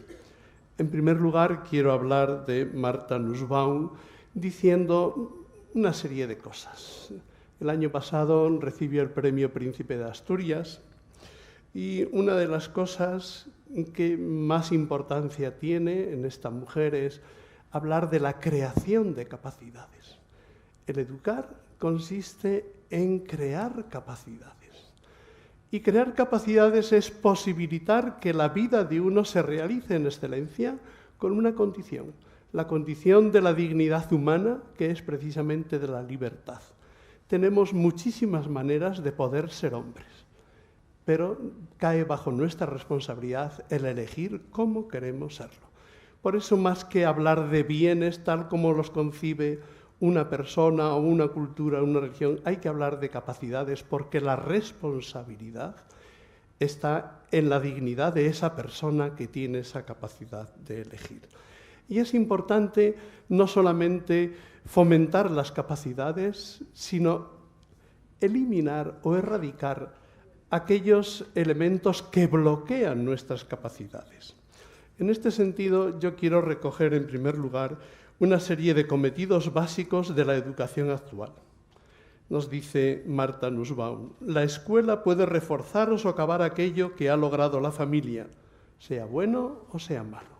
En primer lugar, quiero hablar de Martha Nussbaum diciendo una serie de cosas. El año pasado recibió el Premio Príncipe de Asturias y una de las cosas que más importancia tiene en esta mujer es hablar de la creación de capacidades. El educar consiste en crear capacidades. Y crear capacidades es posibilitar que la vida de uno se realice en excelencia con una condición, la condición de la dignidad humana, que es precisamente de la libertad. Tenemos muchísimas maneras de poder ser hombres, pero cae bajo nuestra responsabilidad el elegir cómo queremos serlo. Por eso, más que hablar de bienes tal como los concibe una persona o una cultura o una religión, hay que hablar de capacidades, porque la responsabilidad está en la dignidad de esa persona que tiene esa capacidad de elegir. Y es importante no solamente fomentar las capacidades, sino eliminar o erradicar aquellos elementos que bloquean nuestras capacidades. En este sentido, yo quiero recoger en primer lugar una serie de cometidos básicos de la educación actual. Nos dice Martha Nussbaum: la escuela puede reforzar o socavar aquello que ha logrado la familia, sea bueno o sea malo.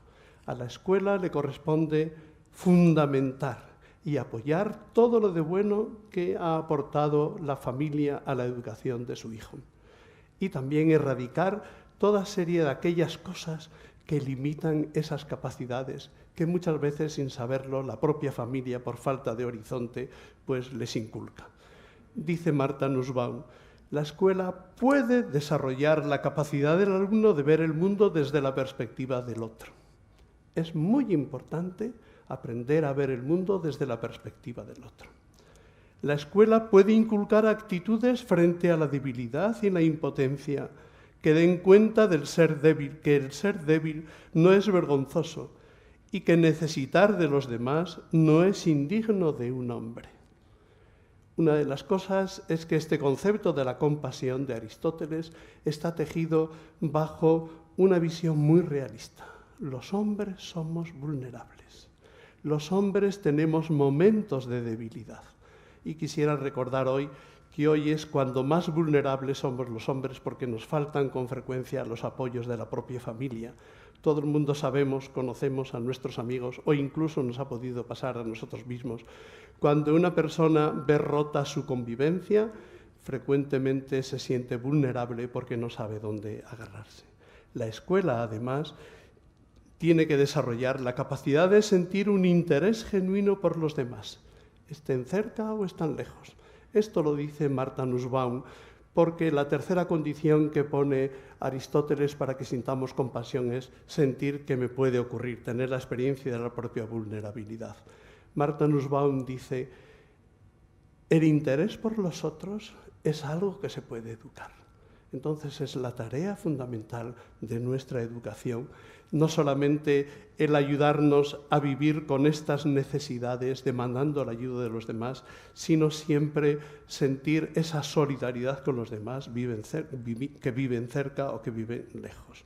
A la escuela le corresponde fundamentar y apoyar todo lo de bueno que ha aportado la familia a la educación de su hijo. Y también erradicar toda serie de aquellas cosas que limitan esas capacidades, que muchas veces, sin saberlo, la propia familia, por falta de horizonte, pues les inculca. Dice Martha Nussbaum: la escuela puede desarrollar la capacidad del alumno de ver el mundo desde la perspectiva del otro. Es muy importante aprender a ver el mundo desde la perspectiva del otro. La escuela puede inculcar actitudes frente a la debilidad y la impotencia, que den cuenta del ser débil, que el ser débil no es vergonzoso y que necesitar de los demás no es indigno de un hombre. Una de las cosas es que este concepto de la compasión de Aristóteles está tejido bajo una visión muy realista. Los hombres somos vulnerables. Los hombres tenemos momentos de debilidad. Y quisiera recordar hoy que hoy es cuando más vulnerables somos los hombres porque nos faltan con frecuencia los apoyos de la propia familia. Todo el mundo sabemos, conocemos a nuestros amigos o incluso nos ha podido pasar a nosotros mismos. Cuando una persona ve rota su convivencia, frecuentemente se siente vulnerable porque no sabe dónde agarrarse. La escuela, además, tiene que desarrollar la capacidad de sentir un interés genuino por los demás, estén cerca o están lejos. Esto lo dice Martha Nussbaum, porque la tercera condición que pone Aristóteles para que sintamos compasión es sentir que me puede ocurrir, tener la experiencia de la propia vulnerabilidad. Martha Nussbaum dice, el interés por los otros es algo que se puede educar. Entonces es la tarea fundamental de nuestra educación, no solamente el ayudarnos a vivir con estas necesidades demandando la ayuda de los demás, sino siempre sentir esa solidaridad con los demás que viven cerca o que viven lejos.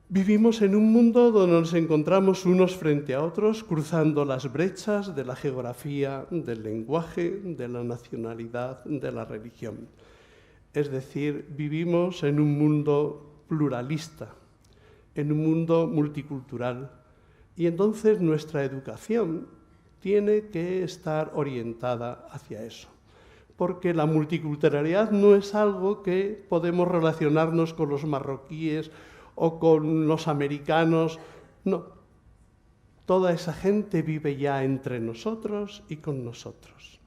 Vivimos en un mundo donde nos encontramos unos frente a otros, cruzando las brechas de la geografía, del lenguaje, de la nacionalidad, de la religión. Es decir, vivimos en un mundo pluralista, en un mundo multicultural, y entonces nuestra educación tiene que estar orientada hacia eso, porque la multiculturalidad no es algo que podemos relacionarnos con los marroquíes o con los americanos, no. Toda esa gente vive ya entre nosotros y con nosotros.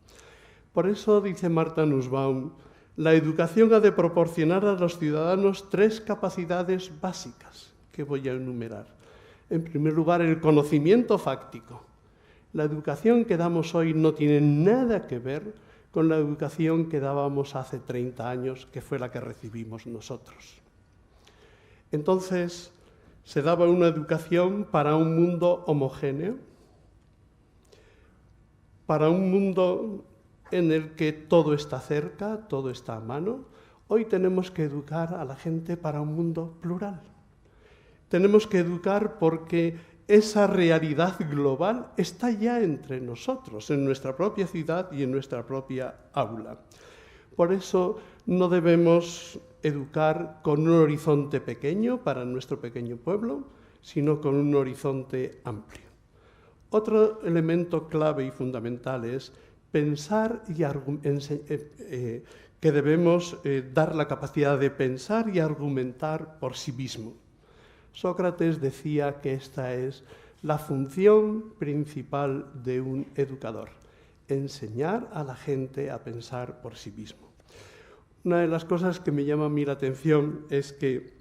Por eso, dice Martha Nussbaum, la educación ha de proporcionar a los ciudadanos 3 capacidades básicas que voy a enumerar. En primer lugar, el conocimiento fáctico. La educación que damos hoy no tiene nada que ver con la educación que dábamos hace 30 años, que fue la que recibimos nosotros. Entonces, se daba una educación para un mundo homogéneo, para un mundo en el que todo está cerca, todo está a mano. Hoy tenemos que educar a la gente para un mundo plural. Tenemos que educar porque esa realidad global está ya entre nosotros, en nuestra propia ciudad y en nuestra propia aula. Por eso no debemos educar con un horizonte pequeño para nuestro pequeño pueblo, sino con un horizonte amplio. Otro elemento clave y fundamental es pensar y que debemos dar la capacidad de pensar y argumentar por sí mismo. Sócrates decía que esta es la función principal de un educador, enseñar a la gente a pensar por sí mismo. Una de las cosas que me llama a mí la atención es que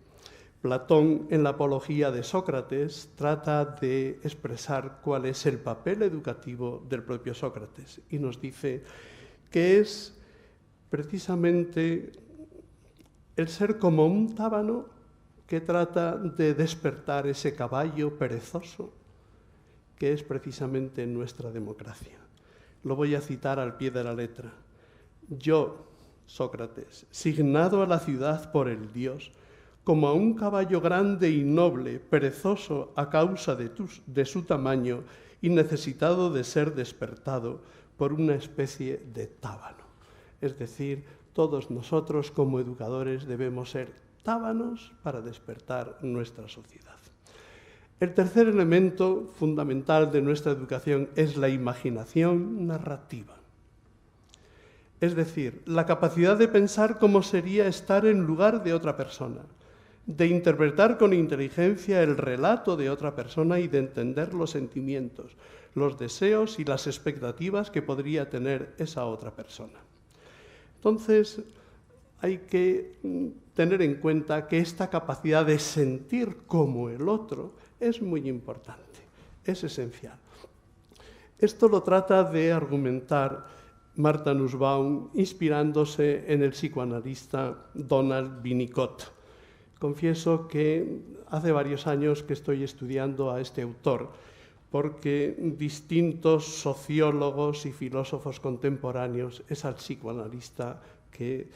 Platón, en la Apología de Sócrates, trata de expresar cuál es el papel educativo del propio Sócrates y nos dice que es precisamente el ser como un tábano que trata de despertar ese caballo perezoso que es precisamente nuestra democracia. Lo voy a citar al pie de la letra. Yo, Sócrates, signado a la ciudad por el Dios, como a un caballo grande y noble, perezoso a causa de su tamaño y necesitado de ser despertado por una especie de tábano. Es decir, todos nosotros como educadores debemos ser tábanos para despertar nuestra sociedad. El tercer elemento fundamental de nuestra educación es la imaginación narrativa. Es decir, la capacidad de pensar cómo sería estar en lugar de otra persona, de interpretar con inteligencia el relato de otra persona y de entender los sentimientos, los deseos y las expectativas que podría tener esa otra persona. Entonces, hay que tener en cuenta que esta capacidad de sentir como el otro es muy importante, es esencial. Esto lo trata de argumentar Martha Nussbaum inspirándose en el psicoanalista Donald Winnicott. Confieso que hace varios años que estoy estudiando a este autor, porque distintos sociólogos y filósofos contemporáneos es al psicoanalista que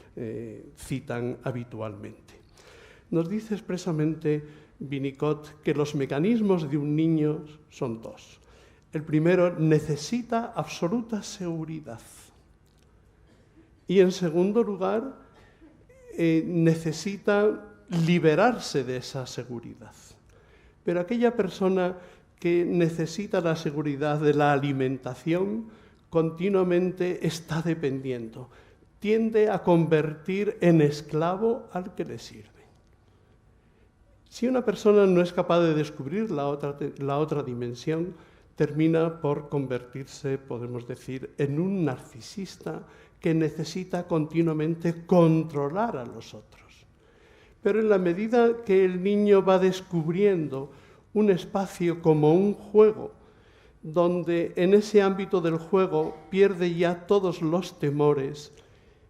citan habitualmente. Nos dice expresamente Winnicott que los mecanismos de un niño son 2. El primero necesita absoluta seguridad. Y en segundo lugar, necesita liberarse de esa seguridad. Pero aquella persona que necesita la seguridad de la alimentación continuamente está dependiendo, tiende a convertir en esclavo al que le sirve. Si una persona no es capaz de descubrir la otra dimensión, termina por convertirse, podemos decir, en un narcisista que necesita continuamente controlar a los otros. Pero en la medida que el niño va descubriendo un espacio como un juego, donde en ese ámbito del juego pierde ya todos los temores,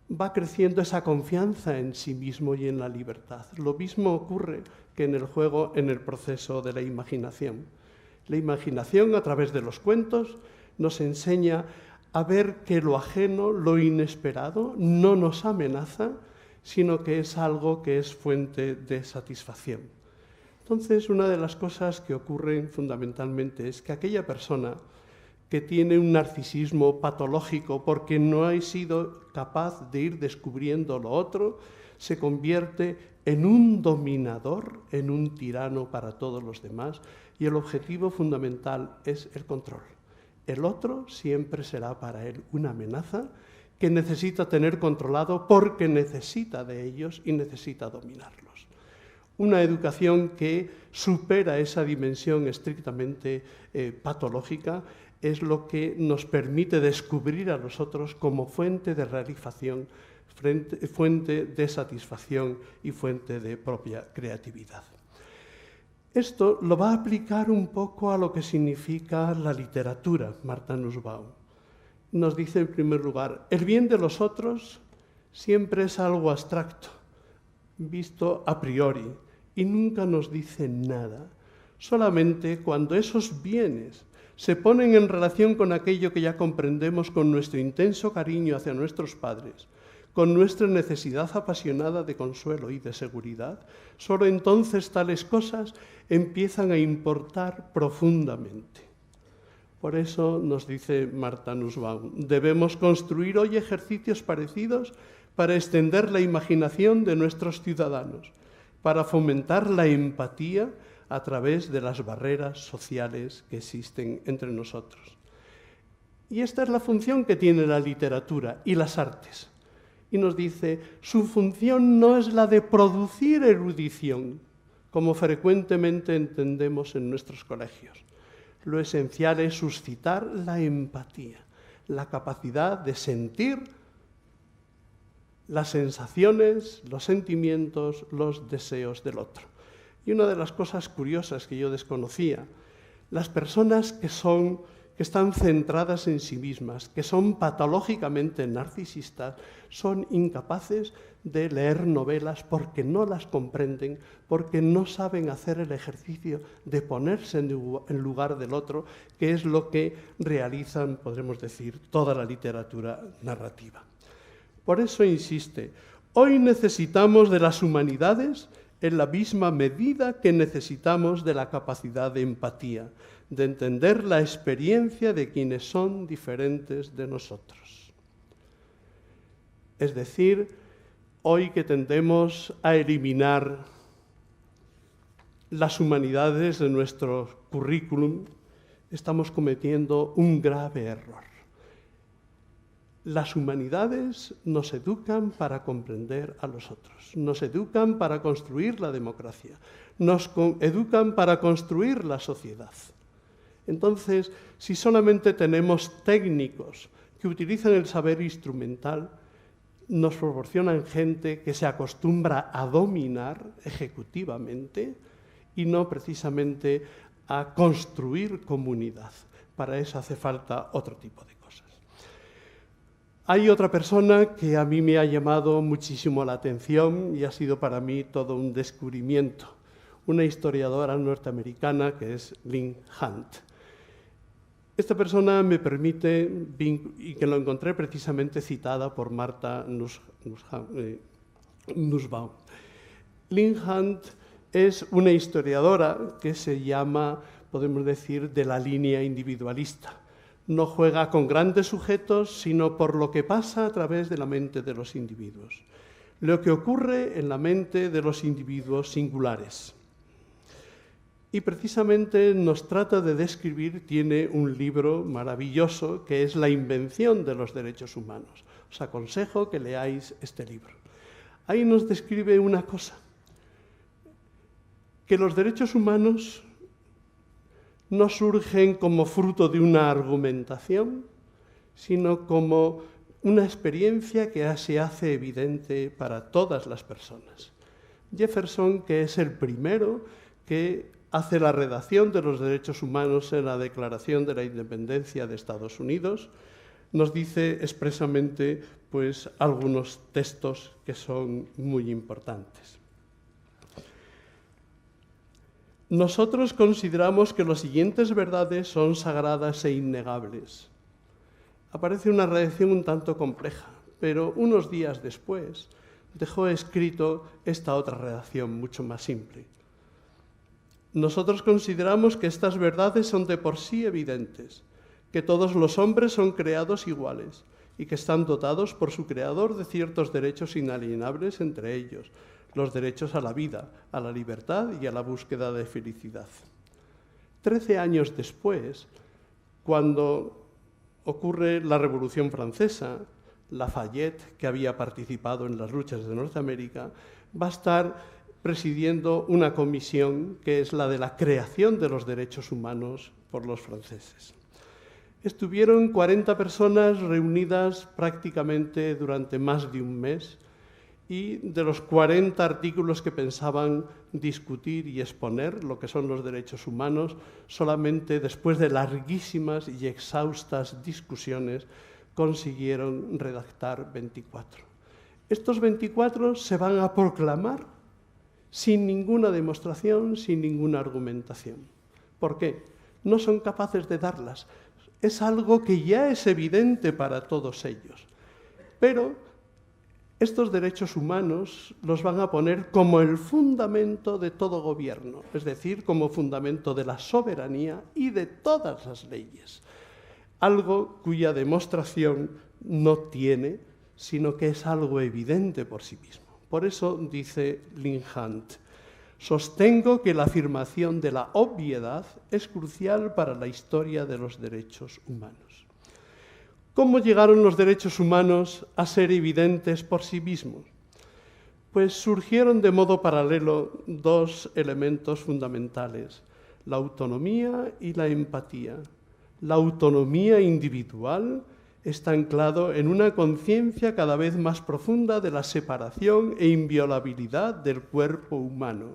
va creciendo esa confianza en sí mismo y en la libertad. Lo mismo ocurre que en el juego, en el proceso de la imaginación. La imaginación, a través de los cuentos, nos enseña a ver que lo ajeno, lo inesperado, no nos amenaza, sino que es algo que es fuente de satisfacción. Entonces, una de las cosas que ocurren fundamentalmente es que aquella persona que tiene un narcisismo patológico porque no ha sido capaz de ir descubriendo lo otro, se convierte en un dominador, en un tirano para todos los demás, y el objetivo fundamental es el control. El otro siempre será para él una amenaza que necesita tener controlado porque necesita de ellos y necesita dominarlos. Una educación que supera esa dimensión estrictamente patológica es lo que nos permite descubrir a los otros como fuente de realización, fuente de satisfacción y fuente de propia creatividad. Esto lo va a aplicar un poco a lo que significa la literatura, Martha Nussbaum. Nos dice en primer lugar, el bien de los otros siempre es algo abstracto, visto a priori, y nunca nos dice nada. Solamente cuando esos bienes se ponen en relación con aquello que ya comprendemos con nuestro intenso cariño hacia nuestros padres, con nuestra necesidad apasionada de consuelo y de seguridad, solo entonces tales cosas empiezan a importar profundamente. Por eso nos dice Martha Nussbaum, debemos construir hoy ejercicios parecidos para extender la imaginación de nuestros ciudadanos, para fomentar la empatía a través de las barreras sociales que existen entre nosotros. Y esta es la función que tiene la literatura y las artes. Y nos dice, su función no es la de producir erudición, como frecuentemente entendemos en nuestros colegios. Lo esencial es suscitar la empatía, la capacidad de sentir las sensaciones, los sentimientos, los deseos del otro. Y una de las cosas curiosas que yo desconocía, las personas que están centradas en sí mismas, que son patológicamente narcisistas, son incapaces de leer novelas porque no las comprenden, porque no saben hacer el ejercicio de ponerse en lugar del otro, que es lo que realizan, podremos decir, toda la literatura narrativa. Por eso insiste, hoy necesitamos de las humanidades en la misma medida que necesitamos de la capacidad de empatía, de entender la experiencia de quienes son diferentes de nosotros. Es decir, hoy que tendemos a eliminar las humanidades de nuestro currículum, estamos cometiendo un grave error. Las humanidades nos educan para comprender a los otros, nos educan para construir la democracia, nos educan para construir la sociedad. Entonces, si solamente tenemos técnicos que utilizan el saber instrumental, nos proporcionan gente que se acostumbra a dominar ejecutivamente y no precisamente a construir comunidad. Para eso hace falta otro tipo de cosas. Hay otra persona que a mí me ha llamado muchísimo la atención y ha sido para mí todo un descubrimiento. Una historiadora norteamericana que es Lynn Hunt. Esta persona me permite, y que lo encontré precisamente citada por Martha Nussbaum. Lynn Hunt es una historiadora que se llama podemos decir, de la línea individualista. No juega con grandes sujetos, sino por lo que pasa a través de la mente de los individuos, lo que ocurre en la mente de los individuos singulares. Y precisamente nos trata de describir, tiene un libro maravilloso que es La invención de los derechos humanos. Os aconsejo que leáis este libro. Ahí nos describe una cosa, que los derechos humanos no surgen como fruto de una argumentación, sino como una experiencia que se hace evidente para todas las personas. Jefferson, que es el primero que hace la redacción de los derechos humanos en la Declaración de la Independencia de Estados Unidos, nos dice expresamente pues, algunos textos que son muy importantes. Nosotros consideramos que las siguientes verdades son sagradas e innegables. Aparece una redacción un tanto compleja, pero unos días después dejó escrito esta otra redacción mucho más simple. Nosotros consideramos que estas verdades son de por sí evidentes, que todos los hombres son creados iguales y que están dotados por su creador de ciertos derechos inalienables, entre ellos los derechos a la vida, a la libertad y a la búsqueda de felicidad. 13 años después, cuando ocurre la Revolución Francesa, Lafayette, que había participado en las luchas de Norteamérica, va a estar presidiendo una comisión que es la de la creación de los derechos humanos por los franceses. Estuvieron 40 personas reunidas prácticamente durante más de un mes y de los 40 artículos que pensaban discutir y exponer lo que son los derechos humanos, solamente después de larguísimas y exhaustas discusiones consiguieron redactar 24. Estos 24 se van a proclamar sin ninguna demostración, sin ninguna argumentación. ¿Por qué? No son capaces de darlas. Es algo que ya es evidente para todos ellos. Pero estos derechos humanos los van a poner como el fundamento de todo gobierno, es decir, como fundamento de la soberanía y de todas las leyes. Algo cuya demostración no tiene, sino que es algo evidente por sí mismo. Por eso dice Leigh Hunt, sostengo que la afirmación de la obviedad es crucial para la historia de los derechos humanos. ¿Cómo llegaron los derechos humanos a ser evidentes por sí mismos? Pues surgieron de modo paralelo dos elementos fundamentales, la autonomía y la empatía. La autonomía individual está anclado en una conciencia cada vez más profunda de la separación e inviolabilidad del cuerpo humano.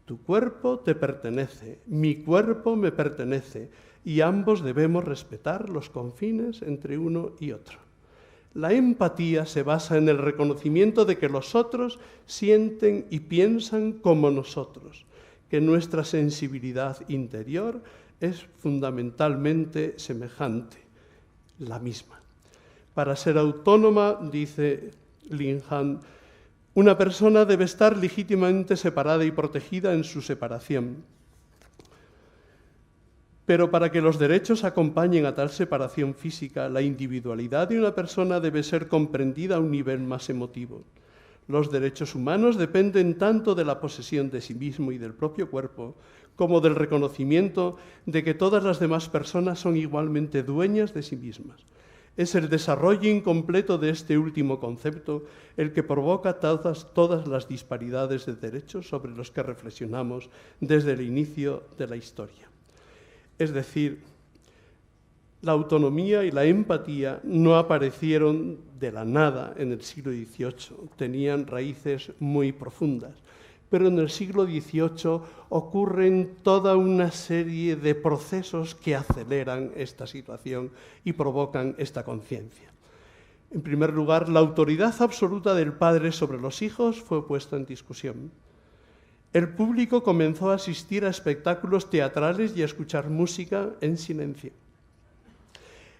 Tu cuerpo te pertenece, mi cuerpo me pertenece, y ambos debemos respetar los confines entre uno y otro. La empatía se basa en el reconocimiento de que los otros sienten y piensan como nosotros, que nuestra sensibilidad interior es fundamentalmente semejante, la misma. Para ser autónoma, dice Leigh Hunt, una persona debe estar legítimamente separada y protegida en su separación. Pero para que los derechos acompañen a tal separación física, la individualidad de una persona debe ser comprendida a un nivel más emotivo. Los derechos humanos dependen tanto de la posesión de sí mismo y del propio cuerpo, como del reconocimiento de que todas las demás personas son igualmente dueñas de sí mismas. Es el desarrollo incompleto de este último concepto el que provoca todas las disparidades de derechos sobre los que reflexionamos desde el inicio de la historia. Es decir, la autonomía y la empatía no aparecieron de la nada en el siglo XVIII, tenían raíces muy profundas. Pero en el siglo XVIII ocurren toda una serie de procesos que aceleran esta situación y provocan esta conciencia. En primer lugar, la autoridad absoluta del padre sobre los hijos fue puesta en discusión. El público comenzó a asistir a espectáculos teatrales y a escuchar música en silencio.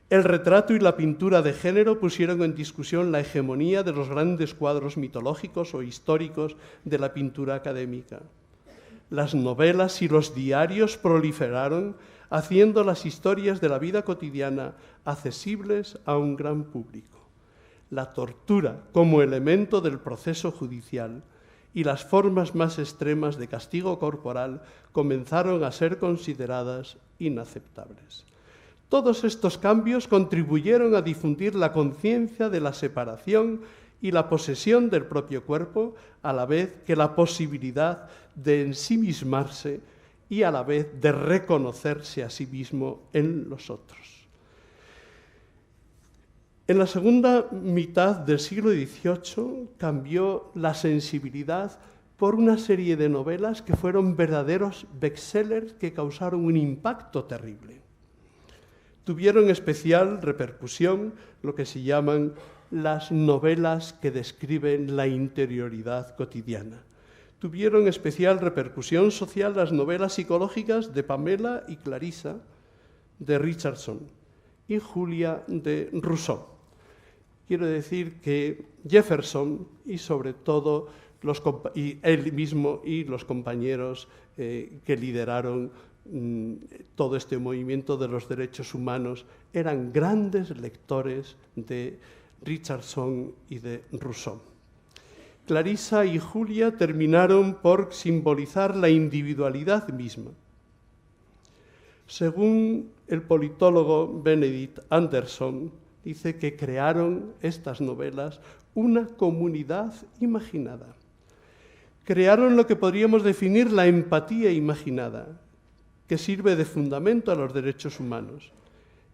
El retrato y la pintura de género pusieron en discusión la hegemonía de los grandes cuadros mitológicos o históricos de la pintura académica. Las novelas y los diarios proliferaron, haciendo las historias de la vida cotidiana accesibles a un gran público. La tortura como elemento del proceso judicial y las formas más extremas de castigo corporal comenzaron a ser consideradas inaceptables. Todos estos cambios contribuyeron a difundir la conciencia de la separación y la posesión del propio cuerpo, a la vez que la posibilidad de ensimismarse y a la vez de reconocerse a sí mismo en los otros. En la segunda mitad del siglo XVIII cambió la sensibilidad por una serie de novelas que fueron verdaderos bestsellers que causaron un impacto terrible. Tuvieron especial repercusión lo que se llaman las novelas que describen la interioridad cotidiana. Tuvieron especial repercusión social las novelas psicológicas de Pamela y Clarissa, de Richardson, y Julia, de Rousseau. Quiero decir que Jefferson y sobre todo él mismo y los compañeros que lideraron todo este movimiento de los derechos humanos eran grandes lectores de Richardson y de Rousseau. Clarissa y Julia terminaron por simbolizar la individualidad misma. Según el politólogo Benedict Anderson, dice que crearon estas novelas una comunidad imaginada. Crearon lo que podríamos definir la empatía imaginada, que sirve de fundamento a los derechos humanos.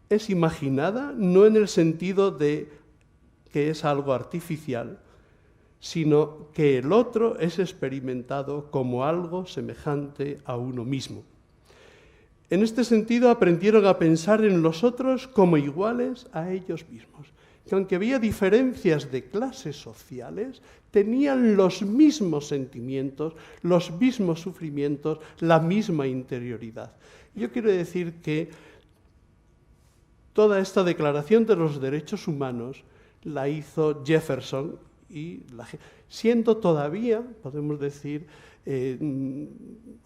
Es imaginada no en el sentido de que es algo artificial, sino que el otro es experimentado como algo semejante a uno mismo. En este sentido, aprendieron a pensar en los otros como iguales a ellos mismos, que aunque había diferencias de clases sociales, tenían los mismos sentimientos, los mismos sufrimientos, la misma interioridad. Yo quiero decir que toda esta declaración de los derechos humanos la hizo Jefferson, siendo todavía, podemos decir,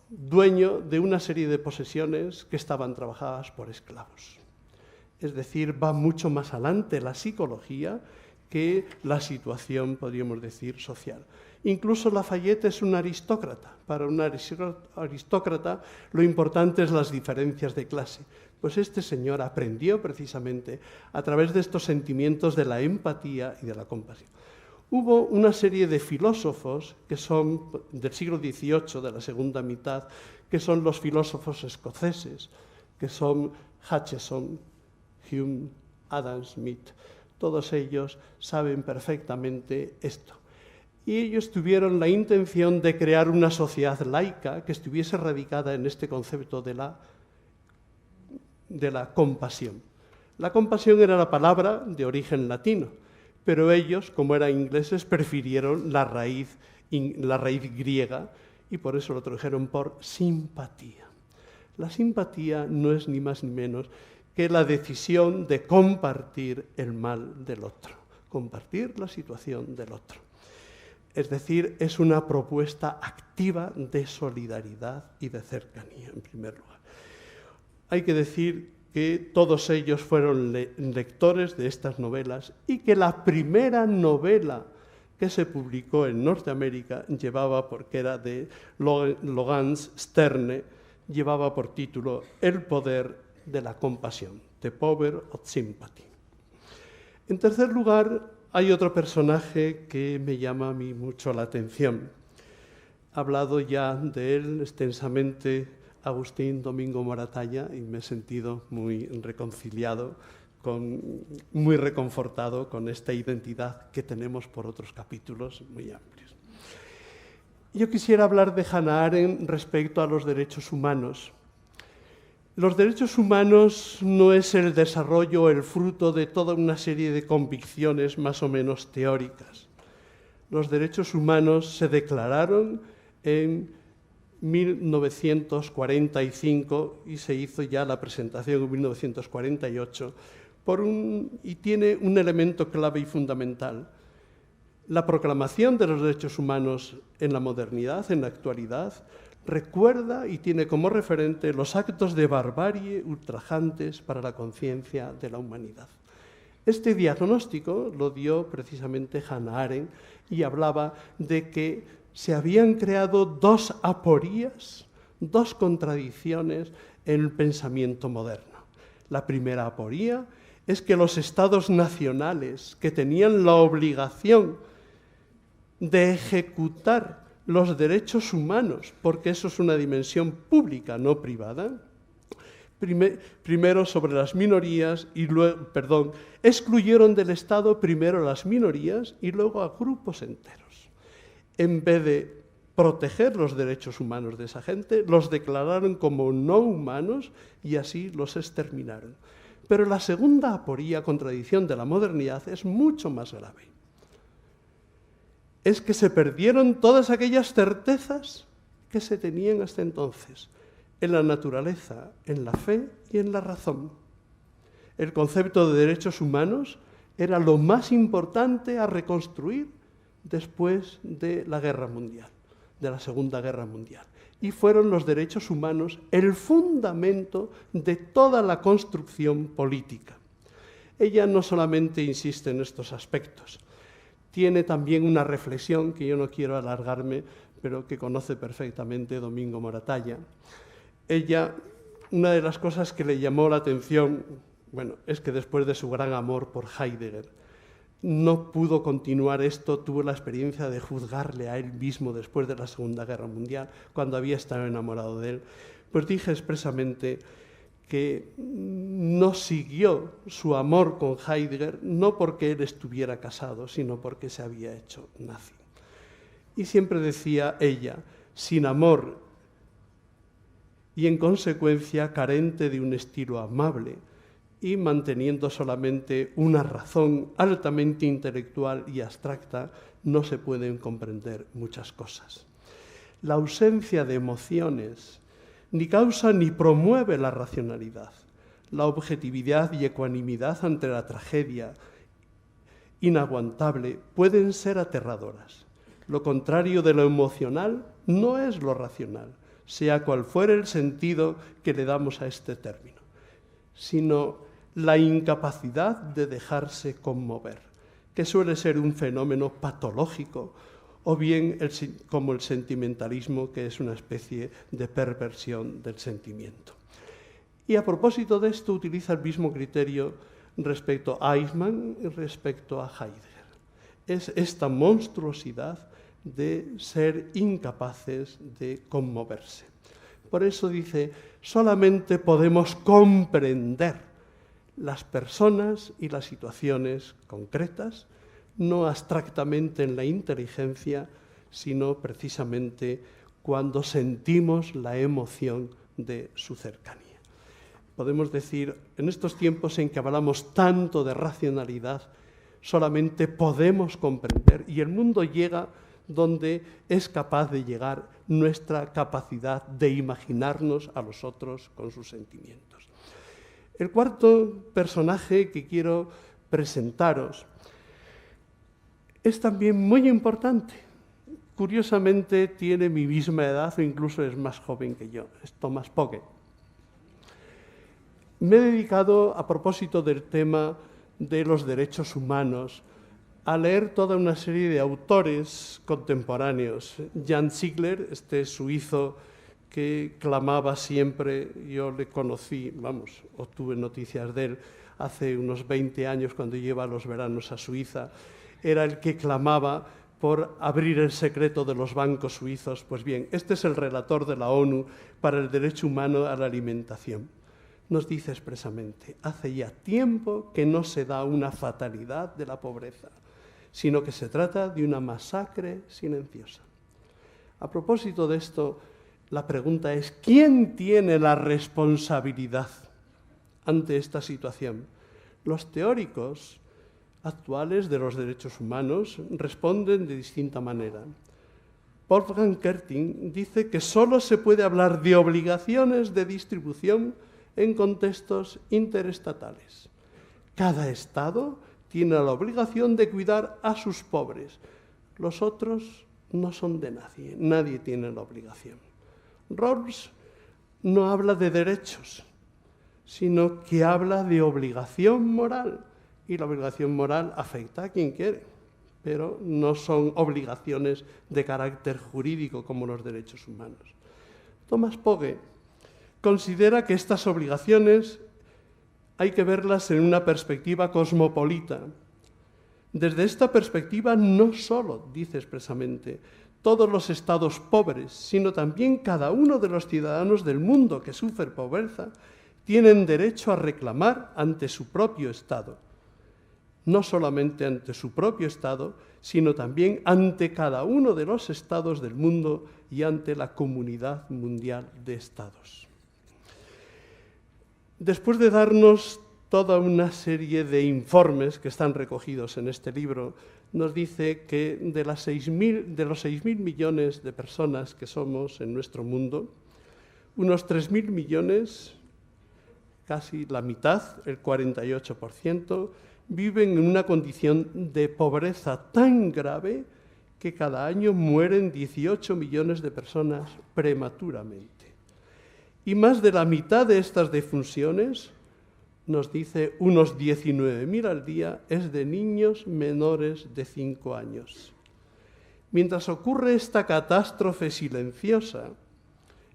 dueño de una serie de posesiones que estaban trabajadas por esclavos. Es decir, va mucho más adelante la psicología que la situación, podríamos decir, social. Incluso Lafayette es un aristócrata. Para un aristócrata lo importante es las diferencias de clase. Pues este señor aprendió precisamente a través de estos sentimientos de la empatía y de la compasión. Hubo una serie de filósofos que son del siglo XVIII, de la segunda mitad, que son los filósofos escoceses, que son Hutcheson, Hume, Adam Smith. Todos ellos saben perfectamente esto. Y ellos tuvieron la intención de crear una sociedad laica que estuviese radicada en este concepto de la compasión. La compasión era la palabra de origen latino, pero ellos, como eran ingleses, prefirieron la raíz griega y por eso lo tradujeron por simpatía. La simpatía no es ni más ni menos que la decisión de compartir el mal del otro, compartir la situación del otro. Es decir, es una propuesta activa de solidaridad y de cercanía, en primer lugar. Hay que decir que todos ellos fueron lectores de estas novelas y que la primera novela que se publicó en Norteamérica porque era de Lorenz Sterne, llevaba por título El poder de la compasión, The Power of Sympathy. En tercer lugar, hay otro personaje que me llama a mí mucho la atención. Ha hablado ya de él extensamente Agustín Domingo Moratalla y me he sentido muy reconciliado, muy reconfortado con esta identidad que tenemos por otros capítulos muy amplios. Yo quisiera hablar de Hannah Arendt respecto a los derechos humanos. Los derechos humanos no es el desarrollo o el fruto de toda una serie de convicciones más o menos teóricas. Los derechos humanos se declararon en 1945 y se hizo ya la presentación en 1948 y tiene un elemento clave y fundamental. La proclamación de los derechos humanos en la modernidad, en la actualidad, recuerda y tiene como referente los actos de barbarie ultrajantes para la conciencia de la humanidad. Este diagnóstico lo dio precisamente Hannah Arendt y hablaba de que se habían creado dos aporías, dos contradicciones en el pensamiento moderno. La primera aporía es que los estados nacionales, que tenían la obligación de ejecutar los derechos humanos, porque eso es una dimensión pública, no privada, primero sobre las minorías y luego, excluyeron del Estado primero las minorías y luego a grupos enteros. En vez de proteger los derechos humanos de esa gente, los declararon como no humanos y así los exterminaron. Pero la segunda aporía, contradicción de la modernidad, es mucho más grave. Es que se perdieron todas aquellas certezas que se tenían hasta entonces, en la naturaleza, en la fe y en la razón. El concepto de derechos humanos era lo más importante a reconstruir después de la Guerra Mundial, de la Segunda Guerra Mundial. Y fueron los derechos humanos el fundamento de toda la construcción política. Ella no solamente insiste en estos aspectos, tiene también una reflexión que yo no quiero alargarme, pero que conoce perfectamente Domingo Moratalla. Ella, una de las cosas que le llamó la atención, es que después de su gran amor por Heidegger, no pudo continuar esto, tuvo la experiencia de juzgarle a él mismo después de la Segunda Guerra Mundial, cuando había estado enamorado de él. Pues dije expresamente que no siguió su amor con Heidegger, no porque él estuviera casado, sino porque se había hecho nazi. Y siempre decía ella, sin amor y en consecuencia carente de un estilo amable y manteniendo solamente una razón altamente intelectual y abstracta, no se pueden comprender muchas cosas. La ausencia de emociones ni causa ni promueve la racionalidad. La objetividad y ecuanimidad ante la tragedia inaguantable pueden ser aterradoras. Lo contrario de lo emocional no es lo racional, sea cual fuere el sentido que le damos a este término, sino la incapacidad de dejarse conmover, que suele ser un fenómeno patológico, o bien como el sentimentalismo, que es una especie de perversión del sentimiento. Y a propósito de esto, utiliza el mismo criterio respecto a Eichmann y respecto a Heidegger. Es esta monstruosidad de ser incapaces de conmoverse. Por eso dice, solamente podemos comprender las personas y las situaciones concretas, no abstractamente en la inteligencia, sino precisamente cuando sentimos la emoción de su cercanía. Podemos decir, en estos tiempos en que hablamos tanto de racionalidad, solamente podemos comprender, y el mundo llega donde es capaz de llegar nuestra capacidad de imaginarnos a los otros con sus sentimientos. El cuarto personaje que quiero presentaros es también muy importante. Curiosamente tiene mi misma edad o incluso es más joven que yo, es Thomas Pogge. Me he dedicado, a propósito del tema de los derechos humanos, a leer toda una serie de autores contemporáneos. Jan Ziegler, este suizo que clamaba siempre, yo le conocí, obtuve noticias de él hace unos 20 años cuando iba a los veranos a Suiza, era el que clamaba por abrir el secreto de los bancos suizos. Pues bien, este es el relator de la ONU para el derecho humano a la alimentación. Nos dice expresamente, hace ya tiempo que no se da una fatalidad de la pobreza, sino que se trata de una masacre silenciosa. A propósito de esto, la pregunta es, ¿quién tiene la responsabilidad ante esta situación? Los teóricos actuales de los derechos humanos responden de distinta manera. Wolfgang Kerting dice que solo se puede hablar de obligaciones de distribución en contextos interestatales. Cada Estado tiene la obligación de cuidar a sus pobres. Los otros no son de nadie, nadie tiene la obligación. Rawls no habla de derechos, sino que habla de obligación moral, y la obligación moral afecta a quien quiere, pero no son obligaciones de carácter jurídico como los derechos humanos. Thomas Pogge considera que estas obligaciones hay que verlas en una perspectiva cosmopolita. Desde esta perspectiva, no solo, dice expresamente, todos los estados pobres, sino también cada uno de los ciudadanos del mundo que sufre pobreza, tienen derecho a reclamar ante su propio Estado. No solamente ante su propio Estado, sino también ante cada uno de los estados del mundo y ante la comunidad mundial de estados. Después de darnos toda una serie de informes que están recogidos en este libro, nos dice que de los 6.000 millones de personas que somos en nuestro mundo, unos 3.000 millones, casi la mitad, el 48%, viven en una condición de pobreza tan grave que cada año mueren 18 millones de personas prematuramente. Y más de la mitad de estas defunciones, nos dice unos 19.000 al día, es de niños menores de 5 años. Mientras ocurre esta catástrofe silenciosa,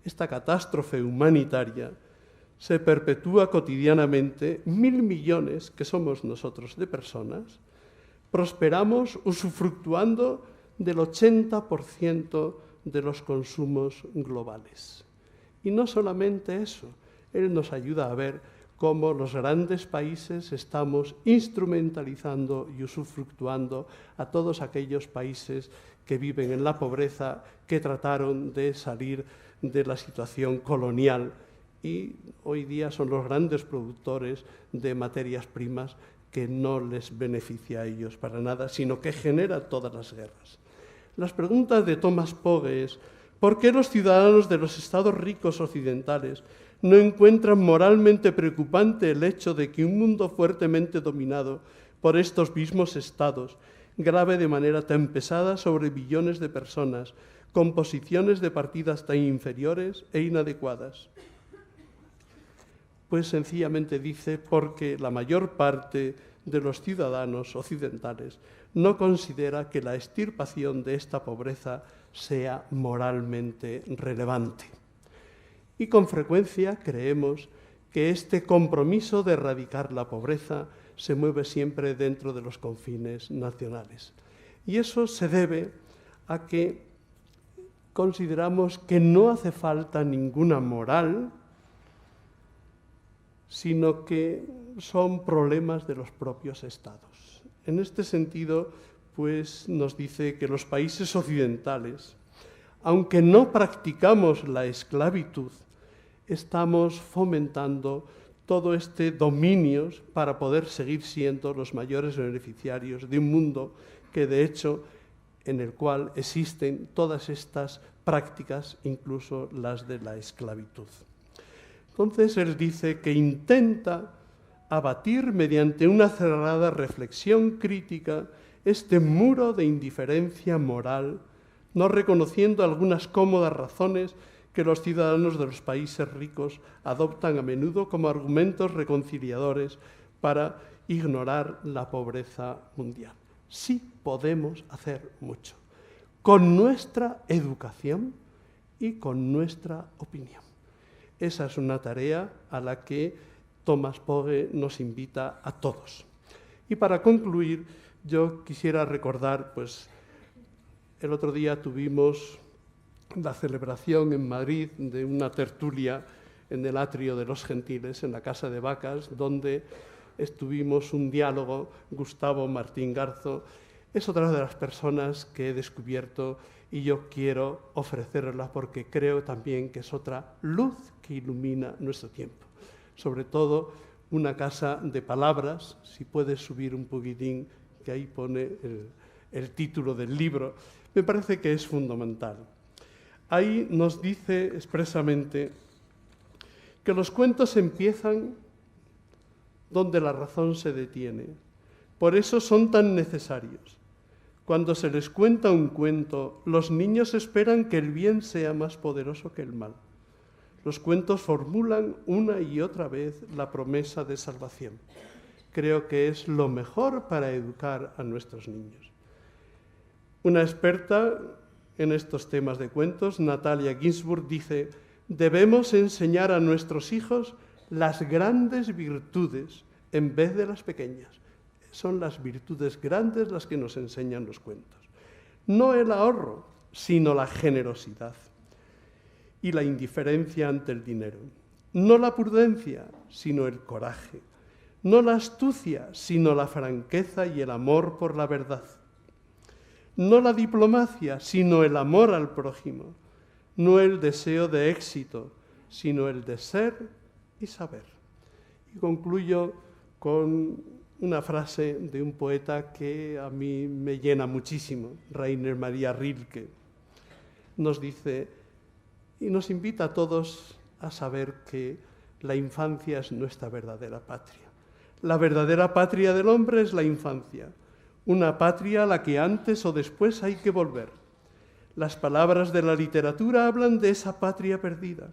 esta catástrofe humanitaria, se perpetúa cotidianamente 1.000 millones, que somos nosotros de personas, prosperamos usufructuando del 80% de los consumos globales. Y no solamente eso, él nos ayuda a ver cómo los grandes países estamos instrumentalizando y usufructuando a todos aquellos países que viven en la pobreza, que trataron de salir de la situación colonial y hoy día son los grandes productores de materias primas que no les beneficia a ellos para nada, sino que genera todas las guerras. Las preguntas de Thomas Pogge es: ¿por qué los ciudadanos de los estados ricos occidentales no encuentran moralmente preocupante el hecho de que un mundo fuertemente dominado por estos mismos estados grave de manera tan pesada sobre billones de personas, con posiciones de partidas tan inferiores e inadecuadas? Pues sencillamente dice porque la mayor parte de los ciudadanos occidentales no considera que la extirpación de esta pobreza sea moralmente relevante. Y con frecuencia creemos que este compromiso de erradicar la pobreza se mueve siempre dentro de los confines nacionales. Y eso se debe a que consideramos que no hace falta ninguna moral, sino que son problemas de los propios estados. En este sentido, pues nos dice que los países occidentales, aunque no practicamos la esclavitud, estamos fomentando todo este dominio para poder seguir siendo los mayores beneficiarios de un mundo que, de hecho, en el cual existen todas estas prácticas, incluso las de la esclavitud. Entonces, él dice que intenta abatir mediante una cerrada reflexión crítica este muro de indiferencia moral, no reconociendo algunas cómodas razones que los ciudadanos de los países ricos adoptan a menudo como argumentos reconciliadores para ignorar la pobreza mundial. Sí podemos hacer mucho, con nuestra educación y con nuestra opinión. Esa es una tarea a la que Thomas Pogge nos invita a todos. Y para concluir, yo quisiera recordar, pues, el otro día tuvimos la celebración en Madrid de una tertulia en el atrio de los Gentiles, en la Casa de Vacas, donde estuvimos un diálogo. Gustavo Martín Garzo es otra de las personas que he descubierto y yo quiero ofrecerla porque creo también que es otra luz que ilumina nuestro tiempo. Sobre todo una casa de palabras, si puedes subir un poquitín, que ahí pone el título del libro, me parece que es fundamental. Ahí nos dice expresamente que los cuentos empiezan donde la razón se detiene. Por eso son tan necesarios. Cuando se les cuenta un cuento, los niños esperan que el bien sea más poderoso que el mal. Los cuentos formulan una y otra vez la promesa de salvación. Creo que es lo mejor para educar a nuestros niños. Una experta en estos temas de cuentos, Natalia Ginzburg, dice: debemos enseñar a nuestros hijos las grandes virtudes en vez de las pequeñas. Son las virtudes grandes las que nos enseñan los cuentos. No el ahorro, sino la generosidad y la indiferencia ante el dinero. No la prudencia, sino el coraje. No la astucia, sino la franqueza y el amor por la verdad. No la diplomacia, sino el amor al prójimo. No el deseo de éxito, sino el de ser y saber. Y concluyo con una frase de un poeta que a mí me llena muchísimo, Rainer Maria Rilke. Nos dice y nos invita a todos a saber que la infancia es nuestra verdadera patria. La verdadera patria del hombre es la infancia, una patria a la que antes o después hay que volver. Las palabras de la literatura hablan de esa patria perdida,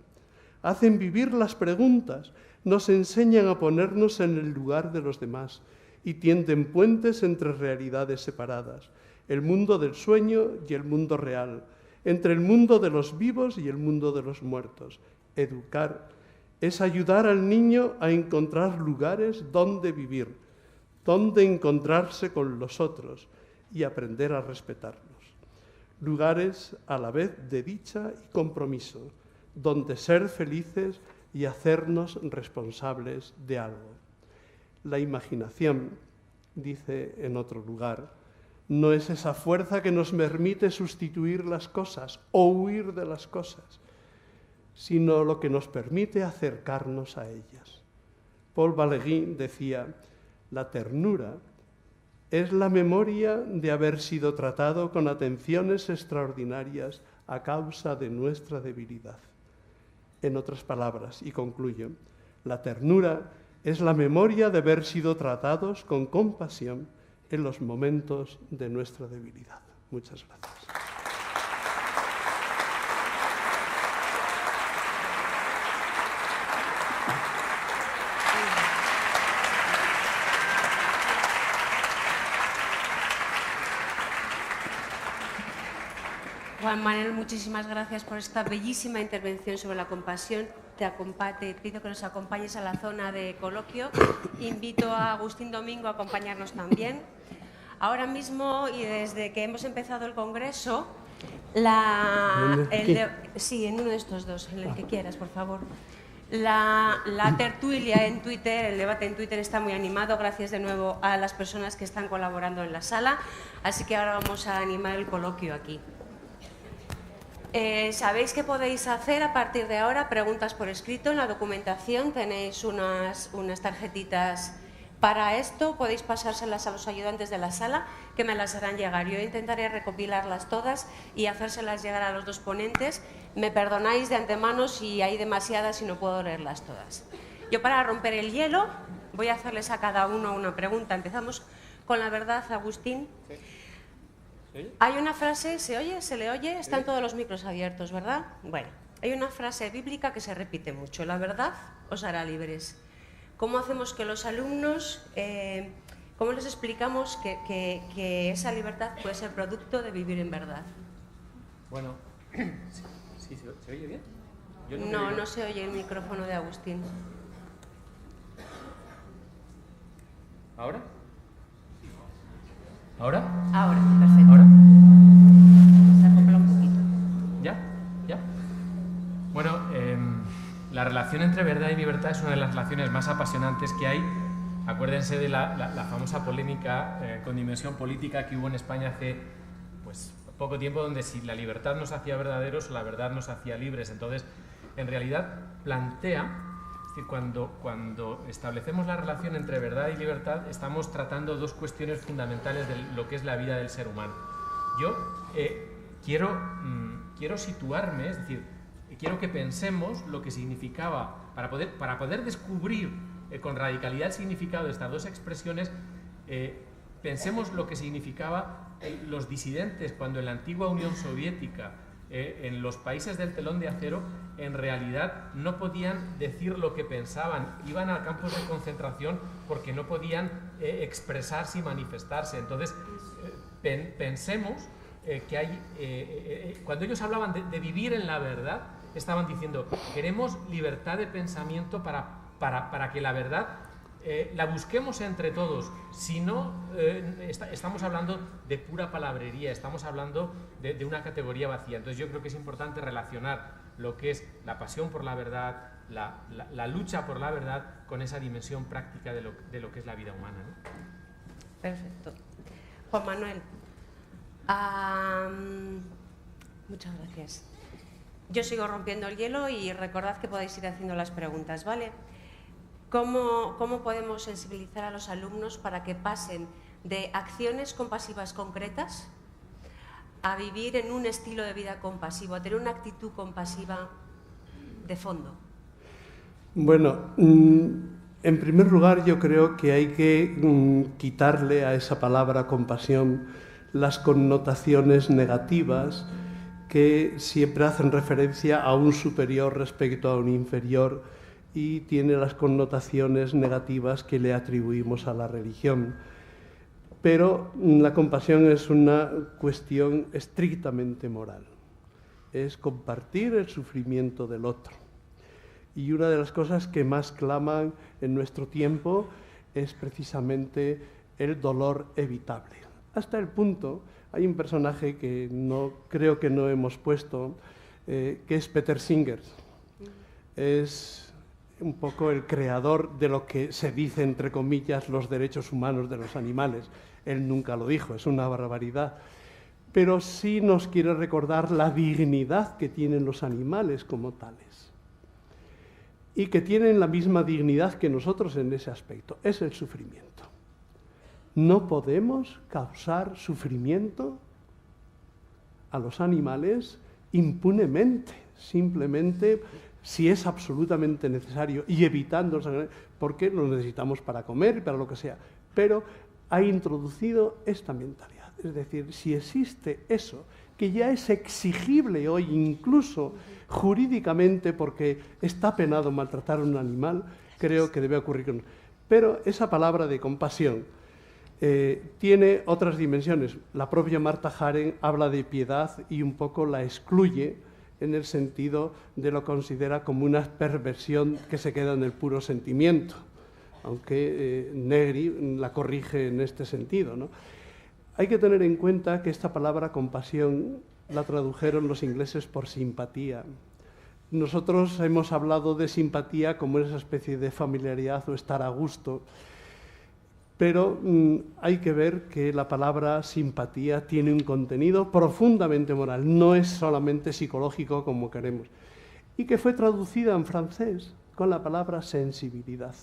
hacen vivir las preguntas, nos enseñan a ponernos en el lugar de los demás y tienden puentes entre realidades separadas, el mundo del sueño y el mundo real, entre el mundo de los vivos y el mundo de los muertos. Educar es ayudar al niño a encontrar lugares donde vivir, donde encontrarse con los otros y aprender a respetarlos. Lugares a la vez de dicha y compromiso, donde ser felices y hacernos responsables de algo. La imaginación, dice en otro lugar, no es esa fuerza que nos permite sustituir las cosas o huir de las cosas, sino lo que nos permite acercarnos a ellas. Paul Valéry decía: la ternura es la memoria de haber sido tratado con atenciones extraordinarias a causa de nuestra debilidad. En otras palabras, y concluyo, la ternura es la memoria de haber sido tratados con compasión en los momentos de nuestra debilidad. Muchas gracias. Juan Manuel, muchísimas gracias por esta bellísima intervención sobre la compasión. Te pido que nos acompañes a la zona de coloquio. Invito a Agustín Domingo a acompañarnos también. Ahora mismo, y desde que hemos empezado el congreso, sí, en uno de estos dos, en el que quieras, por favor. La tertulia en Twitter, el debate en Twitter está muy animado, gracias de nuevo a las personas que están colaborando en la sala. Así que ahora vamos a animar el coloquio aquí. Sabéis que podéis hacer a partir de ahora preguntas por escrito. En la documentación tenéis unas tarjetitas para esto. Podéis pasárselas a los ayudantes de la sala, que me las harán llegar. Yo intentaré recopilarlas todas y hacérselas llegar a los dos ponentes. Me perdonáis de antemano si hay demasiadas y no puedo leerlas todas. Yo, para romper el hielo, voy a hacerles a cada uno una pregunta. Empezamos con la verdad, Agustín. Sí. Hay una frase, ¿se oye? ¿Se le oye? Están todos los micros abiertos, ¿verdad? Bueno, hay una frase bíblica que se repite mucho: la verdad os hará libres. ¿Cómo hacemos que los alumnos, cómo les explicamos que esa libertad puede ser producto de vivir en verdad? Bueno, ¿sí se oye bien? No se oye el micrófono de Agustín. ¿Ahora? ¿Ahora? Ahora, perfecto. ¿Ahora? Se acopla un poquito. ¿Ya? Bueno, la relación entre verdad y libertad es una de las relaciones más apasionantes que hay. Acuérdense de la famosa polémica con dimensión política que hubo en España hace poco tiempo, donde si la libertad nos hacía verdaderos, la verdad nos hacía libres. Entonces, en realidad, plantea... Es decir, cuando establecemos la relación entre verdad y libertad, estamos tratando dos cuestiones fundamentales de lo que es la vida del ser humano. Yo quiero situarme, es decir, quiero que pensemos lo que significaba, para poder descubrir con radicalidad el significado de estas dos expresiones, pensemos lo que significaba los disidentes cuando en la antigua Unión Soviética, en los países del telón de acero, en realidad no podían decir lo que pensaban, iban a campos de concentración porque no podían expresarse y manifestarse. Entonces, pensemos que hay, cuando ellos hablaban de vivir en la verdad, estaban diciendo, queremos libertad de pensamiento para que la verdad la busquemos entre todos. Si no, estamos hablando de pura palabrería, estamos hablando de una categoría vacía. Entonces yo creo que es importante relacionar lo que es la pasión por la verdad, la lucha por la verdad, con esa dimensión práctica de lo que es la vida humana, ¿no? Perfecto. Juan Manuel, muchas gracias. Yo sigo rompiendo el hielo y recordad que podéis ir haciendo las preguntas, ¿vale? ¿Cómo podemos sensibilizar a los alumnos para que pasen de acciones compasivas concretas a vivir en un estilo de vida compasivo, a tener una actitud compasiva de fondo? Bueno, en primer lugar yo creo que hay que quitarle a esa palabra compasión las connotaciones negativas que siempre hacen referencia a un superior respecto a un inferior, y tiene las connotaciones negativas que le atribuimos a la religión. Pero la compasión es una cuestión estrictamente moral. Es compartir el sufrimiento del otro. Y una de las cosas que más claman en nuestro tiempo es precisamente el dolor evitable. Hasta el punto, hay un personaje que creo que no hemos puesto, que es Peter Singer. Es un poco el creador de lo que se dice, entre comillas, los derechos humanos de los animales. Él nunca lo dijo, es una barbaridad. Pero sí nos quiere recordar la dignidad que tienen los animales como tales. Y que tienen la misma dignidad que nosotros en ese aspecto, es el sufrimiento. No podemos causar sufrimiento a los animales impunemente, simplemente si es absolutamente necesario y evitando, porque lo necesitamos para comer y para lo que sea. Pero ha introducido esta mentalidad. Es decir, si existe eso, que ya es exigible hoy incluso jurídicamente porque está penado maltratar a un animal, creo que debe ocurrir. Pero esa palabra de compasión tiene otras dimensiones. La propia Marta Haren habla de piedad y un poco la excluye en el sentido de lo considera como una perversión que se queda en el puro sentimiento, aunque Negri la corrige en este sentido, ¿no? Hay que tener en cuenta que esta palabra compasión la tradujeron los ingleses por simpatía. Nosotros hemos hablado de simpatía como esa especie de familiaridad o estar a gusto, pero hay que ver que la palabra simpatía tiene un contenido profundamente moral, no es solamente psicológico como queremos, y que fue traducida en francés con la palabra sensibilidad.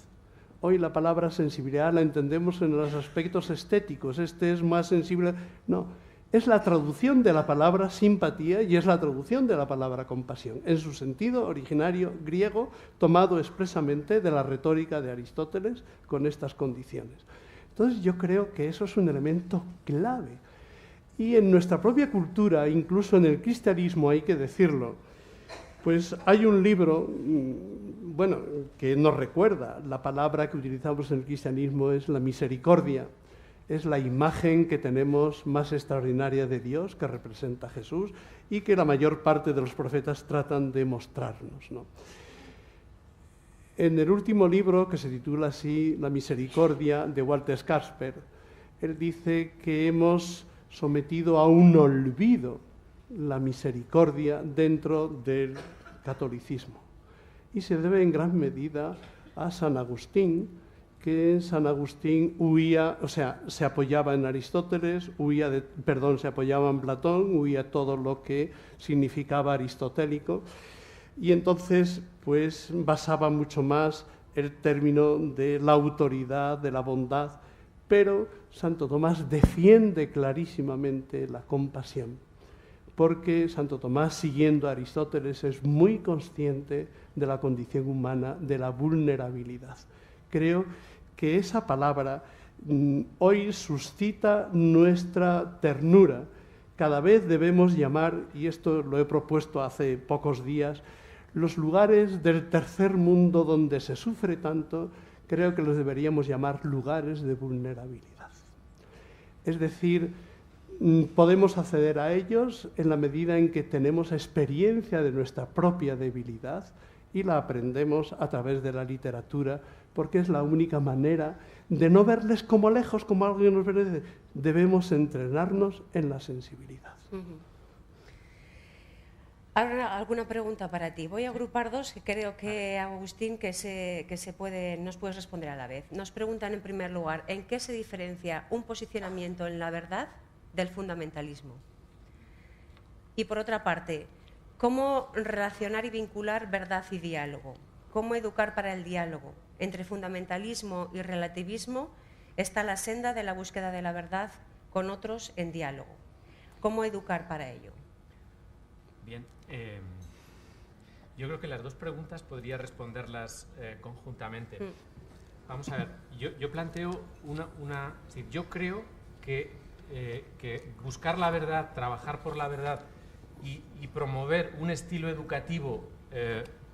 Hoy la palabra sensibilidad la entendemos en los aspectos estéticos, este es más sensible. No, es la traducción de la palabra simpatía y es la traducción de la palabra compasión, en su sentido originario griego, tomado expresamente de la retórica de Aristóteles con estas condiciones. Entonces yo creo que eso es un elemento clave. Y en nuestra propia cultura, incluso en el cristianismo, hay que decirlo, pues hay un libro, bueno, que nos recuerda, la palabra que utilizamos en el cristianismo es la misericordia, es la imagen que tenemos más extraordinaria de Dios, que representa a Jesús y que la mayor parte de los profetas tratan de mostrarnos, ¿no? En el último libro, que se titula así, La misericordia, de Walter Kasper, él dice que hemos sometido a un olvido la misericordia dentro del catolicismo. Y se debe en gran medida a San Agustín, que San Agustín huía, o sea, se apoyaba en Aristóteles, se apoyaba en Platón, huía todo lo que significaba aristotélico, y entonces pues basaba mucho más el término de la autoridad, de la bondad, pero Santo Tomás defiende clarísimamente la compasión, porque Santo Tomás, siguiendo a Aristóteles, es muy consciente de la condición humana, de la vulnerabilidad. Creo que esa palabra hoy suscita nuestra ternura. Cada vez debemos llamar, y esto lo he propuesto hace pocos días, los lugares del tercer mundo donde se sufre tanto, creo que los deberíamos llamar lugares de vulnerabilidad. Es decir, podemos acceder a ellos en la medida en que tenemos experiencia de nuestra propia debilidad y la aprendemos a través de la literatura, porque es la única manera de no verles como lejos, como algo que nos merece. Debemos entrenarnos en la sensibilidad. Ahora, alguna pregunta para ti. Voy a agrupar dos que creo que, Agustín, nos puedes responder a la vez. Nos preguntan, en primer lugar, ¿en qué se diferencia un posicionamiento en la verdad del fundamentalismo? Y, por otra parte, ¿cómo relacionar y vincular verdad y diálogo? ¿Cómo educar para el diálogo? Entre fundamentalismo y relativismo está la senda de la búsqueda de la verdad con otros en diálogo. ¿Cómo educar para ello? Bien, yo creo que las dos preguntas podría responderlas conjuntamente. Vamos a ver, yo planteo es decir, yo creo que buscar la verdad, trabajar por la verdad y promover un estilo educativo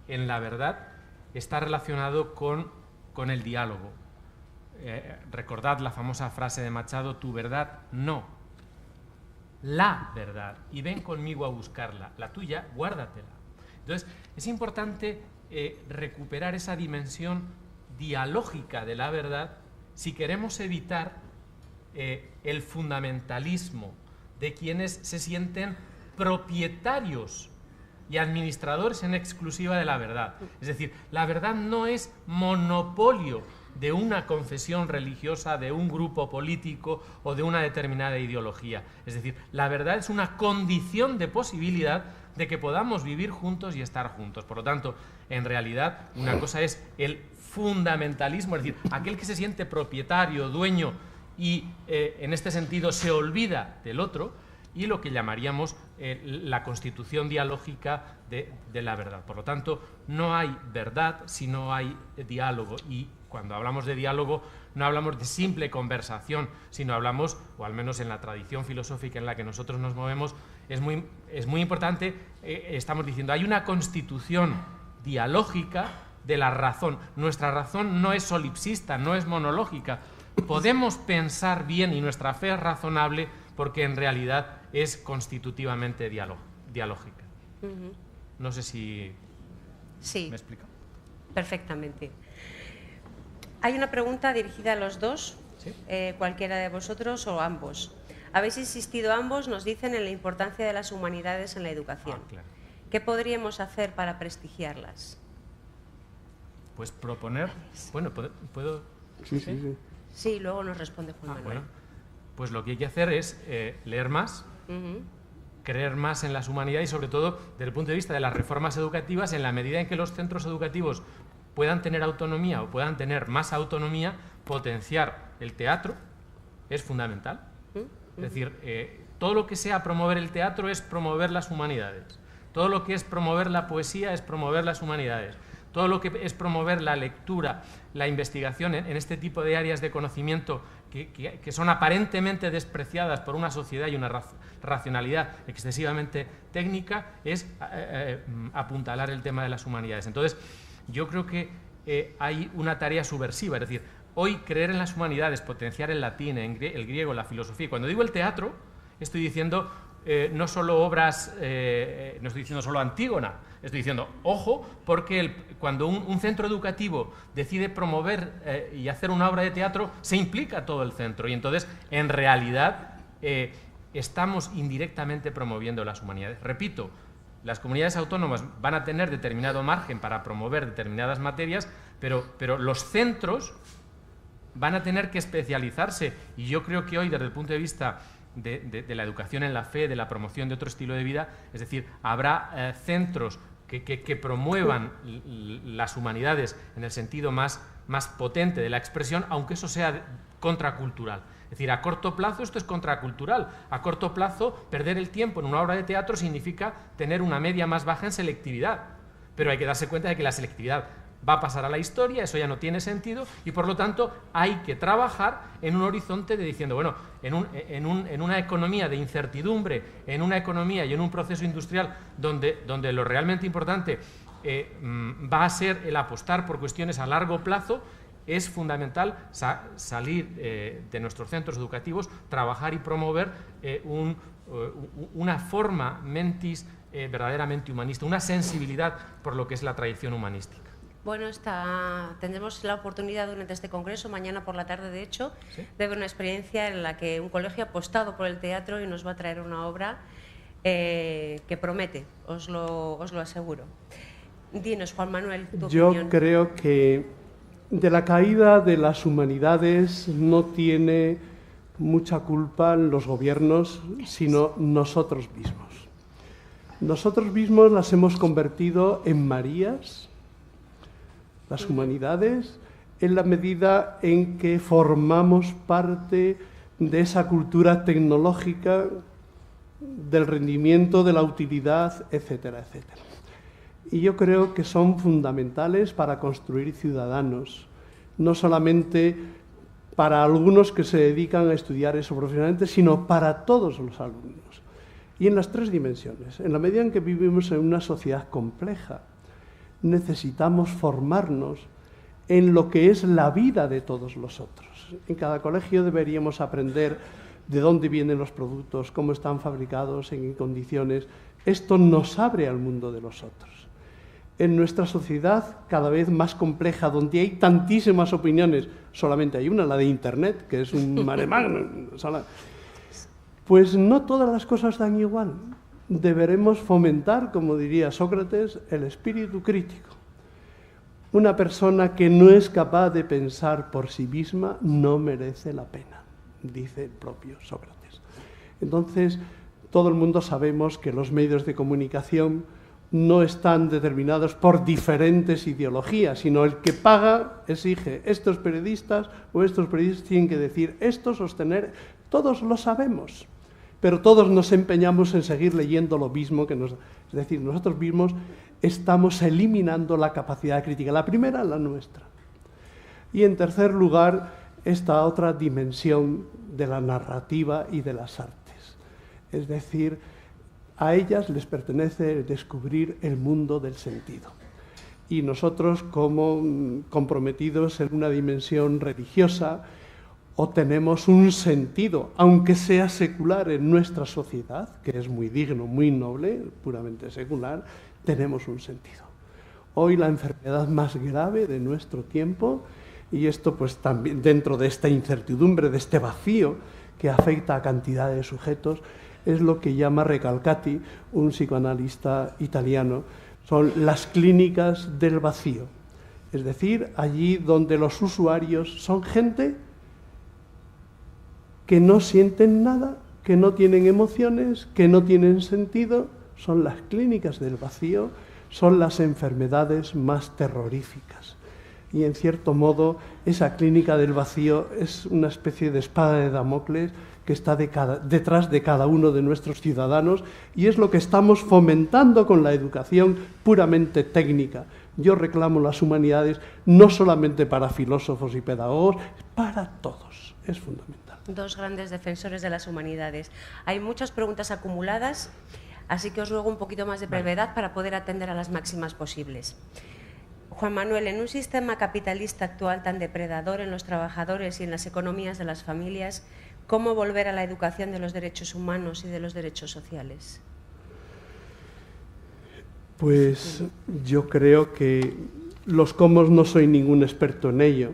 en la verdad está relacionado con el diálogo. Recordad la famosa frase de Machado, tu verdad no, la verdad, y ven conmigo a buscarla, la tuya, guárdatela. Entonces, es importante recuperar esa dimensión dialógica de la verdad si queremos evitar el fundamentalismo de quienes se sienten propietarios y administradores en exclusiva de la verdad. Es decir, la verdad no es monopolio de una confesión religiosa, de un grupo político o de una determinada ideología. Es decir, la verdad es una condición de posibilidad de que podamos vivir juntos y estar juntos. Por lo tanto, en realidad, una cosa es el fundamentalismo, es decir, aquel que se siente propietario, dueño y en este sentido se olvida del otro, y lo que llamaríamos la constitución dialógica de la verdad. Por lo tanto, no hay verdad si no hay diálogo, y cuando hablamos de diálogo no hablamos de simple conversación, sino hablamos, o al menos en la tradición filosófica en la que nosotros nos movemos, es muy importante, estamos diciendo, hay una constitución dialógica de la razón. Nuestra razón no es solipsista, no es monológica. Podemos pensar bien y nuestra fe es razonable porque en realidad es constitutivamente dialógica. No sé si sí, me explico. Perfectamente. Hay una pregunta dirigida a los dos, ¿sí? Cualquiera de vosotros o ambos. Habéis insistido ambos, nos dicen, en la importancia de las humanidades en la educación. Claro. ¿Qué podríamos hacer para prestigiarlas? Pues proponer... Bueno, ¿puedo? Sí. Sí, luego nos responde Juan Manuel. Bueno, pues lo que hay que hacer es leer más, creer más en las humanidades y, sobre todo, desde el punto de vista de las reformas educativas, en la medida en que los centros educativos puedan tener autonomía o puedan tener más autonomía, potenciar el teatro es fundamental. Es decir, todo lo que sea promover el teatro es promover las humanidades. Todo lo que es promover la poesía es promover las humanidades. Todo lo que es promover la lectura, la investigación en este tipo de áreas de conocimiento que son aparentemente despreciadas por una sociedad y una racionalidad excesivamente técnica, es apuntalar el tema de las humanidades. Entonces, yo creo que hay una tarea subversiva, es decir, hoy creer en las humanidades, potenciar el latín, el griego, la filosofía. Cuando digo el teatro, estoy diciendo no solo obras, no estoy diciendo solo Antígona, estoy diciendo, ojo, porque cuando un centro educativo decide promover y hacer una obra de teatro, se implica todo el centro, y entonces, en realidad, estamos indirectamente promoviendo las humanidades. Repito, las comunidades autónomas van a tener determinado margen para promover determinadas materias, pero los centros van a tener que especializarse, y yo creo que hoy, desde el punto de vista de la educación en la fe, de la promoción de otro estilo de vida, es decir, habrá centros que promuevan las humanidades en el sentido más potente de la expresión, aunque eso sea contracultural. Es decir, a corto plazo esto es contracultural. A corto plazo, perder el tiempo en una obra de teatro significa tener una media más baja en selectividad. Pero hay que darse cuenta de que la selectividad va a pasar a la historia, eso ya no tiene sentido, y por lo tanto hay que trabajar en un horizonte de diciendo, bueno, en una economía de incertidumbre, en una economía y en un proceso industrial donde lo realmente importante va a ser el apostar por cuestiones a largo plazo, es fundamental salir de nuestros centros educativos, trabajar y promover una forma mentis verdaderamente humanista, una sensibilidad por lo que es la tradición humanística. Bueno, tendremos la oportunidad durante este congreso, mañana por la tarde de hecho, ¿sí?, de ver una experiencia en la que un colegio ha apostado por el teatro y nos va a traer una obra que promete, os lo aseguro. Dinos, Juan Manuel, tu opinión. Yo creo que de la caída de las humanidades no tiene mucha culpa los gobiernos, sino nosotros mismos. Nosotros mismos las hemos convertido en Marías, las humanidades, en la medida en que formamos parte de esa cultura tecnológica, del rendimiento, de la utilidad, etcétera, etcétera. Y yo creo que son fundamentales para construir ciudadanos, no solamente para algunos que se dedican a estudiar eso profesionalmente, sino para todos los alumnos. Y en las tres dimensiones. En la medida en que vivimos en una sociedad compleja, necesitamos formarnos en lo que es la vida de todos los otros. En cada colegio deberíamos aprender de dónde vienen los productos, cómo están fabricados, en qué condiciones. Esto nos abre al mundo de los otros. En nuestra sociedad cada vez más compleja, donde hay tantísimas opiniones, solamente hay una, la de Internet, que es un mare magnum, pues no todas las cosas dan igual. Deberemos fomentar, como diría Sócrates, el espíritu crítico. Una persona que no es capaz de pensar por sí misma no merece la pena, dice el propio Sócrates. Entonces, todo el mundo sabemos que los medios de comunicación no están determinados por diferentes ideologías, sino el que paga exige, estos periodistas tienen que decir esto, sostener, todos lo sabemos, pero todos nos empeñamos en seguir leyendo lo mismo que es decir, nosotros mismos estamos eliminando la capacidad crítica, la primera, la nuestra. Y en tercer lugar, esta otra dimensión de la narrativa y de las artes, es decir, a ellas les pertenece descubrir el mundo del sentido. Y nosotros, como comprometidos en una dimensión religiosa, o tenemos un sentido, aunque sea secular en nuestra sociedad, que es muy digno, muy noble, puramente secular, tenemos un sentido. Hoy la enfermedad más grave de nuestro tiempo, y esto pues también dentro de esta incertidumbre, de este vacío que afecta a cantidad de sujetos, es lo que llama Recalcati, un psicoanalista italiano, son las clínicas del vacío. Es decir, allí donde los usuarios son gente que no sienten nada, que no tienen emociones, que no tienen sentido, son las clínicas del vacío, son las enfermedades más terroríficas. Y en cierto modo, esa clínica del vacío es una especie de espada de Damocles que está detrás de cada uno de nuestros ciudadanos y es lo que estamos fomentando con la educación puramente técnica. Yo reclamo las humanidades no solamente para filósofos y pedagogos, para todos. Es fundamental. Dos grandes defensores de las humanidades. Hay muchas preguntas acumuladas, así que os ruego un poquito más de brevedad para poder atender a las máximas posibles. Juan Manuel, en un sistema capitalista actual tan depredador en los trabajadores y en las economías de las familias, ¿cómo volver a la educación de los derechos humanos y de los derechos sociales? Pues yo creo que los cómo no soy ningún experto en ello,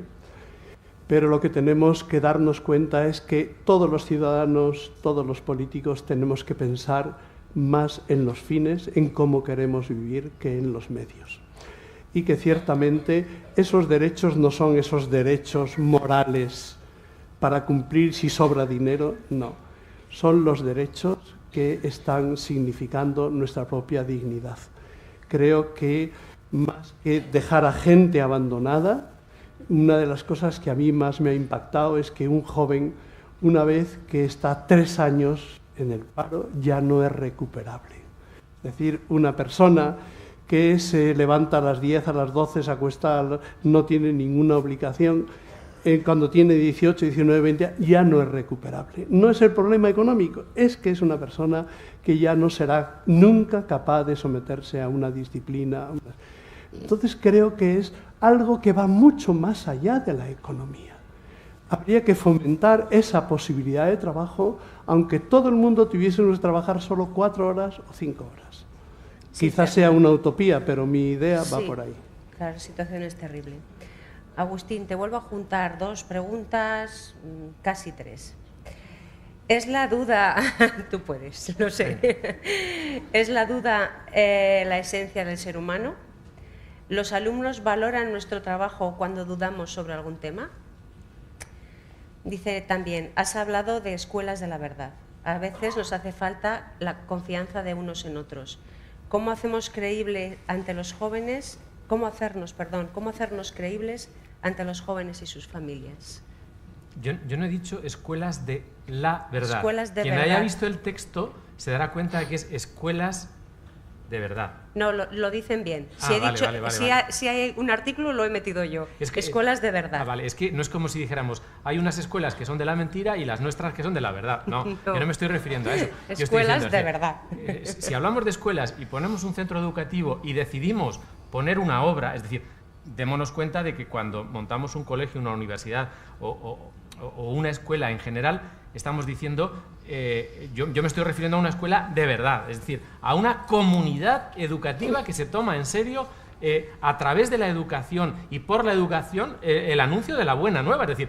pero lo que tenemos que darnos cuenta es que todos los ciudadanos, todos los políticos tenemos que pensar más en los fines, en cómo queremos vivir, que en los medios. Y que ciertamente esos derechos no son esos derechos morales para cumplir si sobra dinero, no. Son los derechos que están significando nuestra propia dignidad. Creo que más que dejar a gente abandonada, una de las cosas que a mí más me ha impactado es que un joven, una vez que está 3 años en el paro, ya no es recuperable. Es decir, una persona que se levanta a las 10, a las 12, se acuesta, no tiene ninguna obligación, cuando tiene 18, 19, 20, ya no es recuperable. No es el problema económico, es que es una persona que ya no será nunca capaz de someterse a una disciplina. Entonces creo que es algo que va mucho más allá de la economía. Habría que fomentar esa posibilidad de trabajo, aunque todo el mundo tuviésemos que trabajar solo 4 horas o 5 horas. Sí, quizás sea una utopía, pero mi idea va por ahí. Claro, la situación es terrible. Agustín, te vuelvo a juntar 2 preguntas, casi 3. ¿Es la duda, tú puedes, no sé, ¿es la duda la esencia del ser humano? ¿Los alumnos valoran nuestro trabajo cuando dudamos sobre algún tema? Dice también, has hablado de escuelas de la verdad. A veces nos hace falta la confianza de unos en otros. ¿Cómo hacemos creíble ante los jóvenes, cómo hacernos creíbles ante los jóvenes y sus familias? Yo no he dicho escuelas de la verdad. Escuelas de Quien verdad. haya visto el texto se dará cuenta de que es escuelas de verdad. No, lo dicen bien. Si hay un artículo, lo he metido yo. Es que, escuelas de verdad. Vale, es que no es como si dijéramos, hay unas escuelas que son de la mentira y las nuestras que son de la verdad. No, yo no me estoy refiriendo a eso. Escuelas de verdad. Si hablamos de escuelas y ponemos un centro educativo y decidimos poner una obra, es decir, démonos cuenta de que cuando montamos un colegio, una universidad o una escuela en general, estamos diciendo, yo me estoy refiriendo a una escuela de verdad, es decir, a una comunidad educativa que se toma en serio a través de la educación y por la educación el anuncio de la buena nueva. Es decir,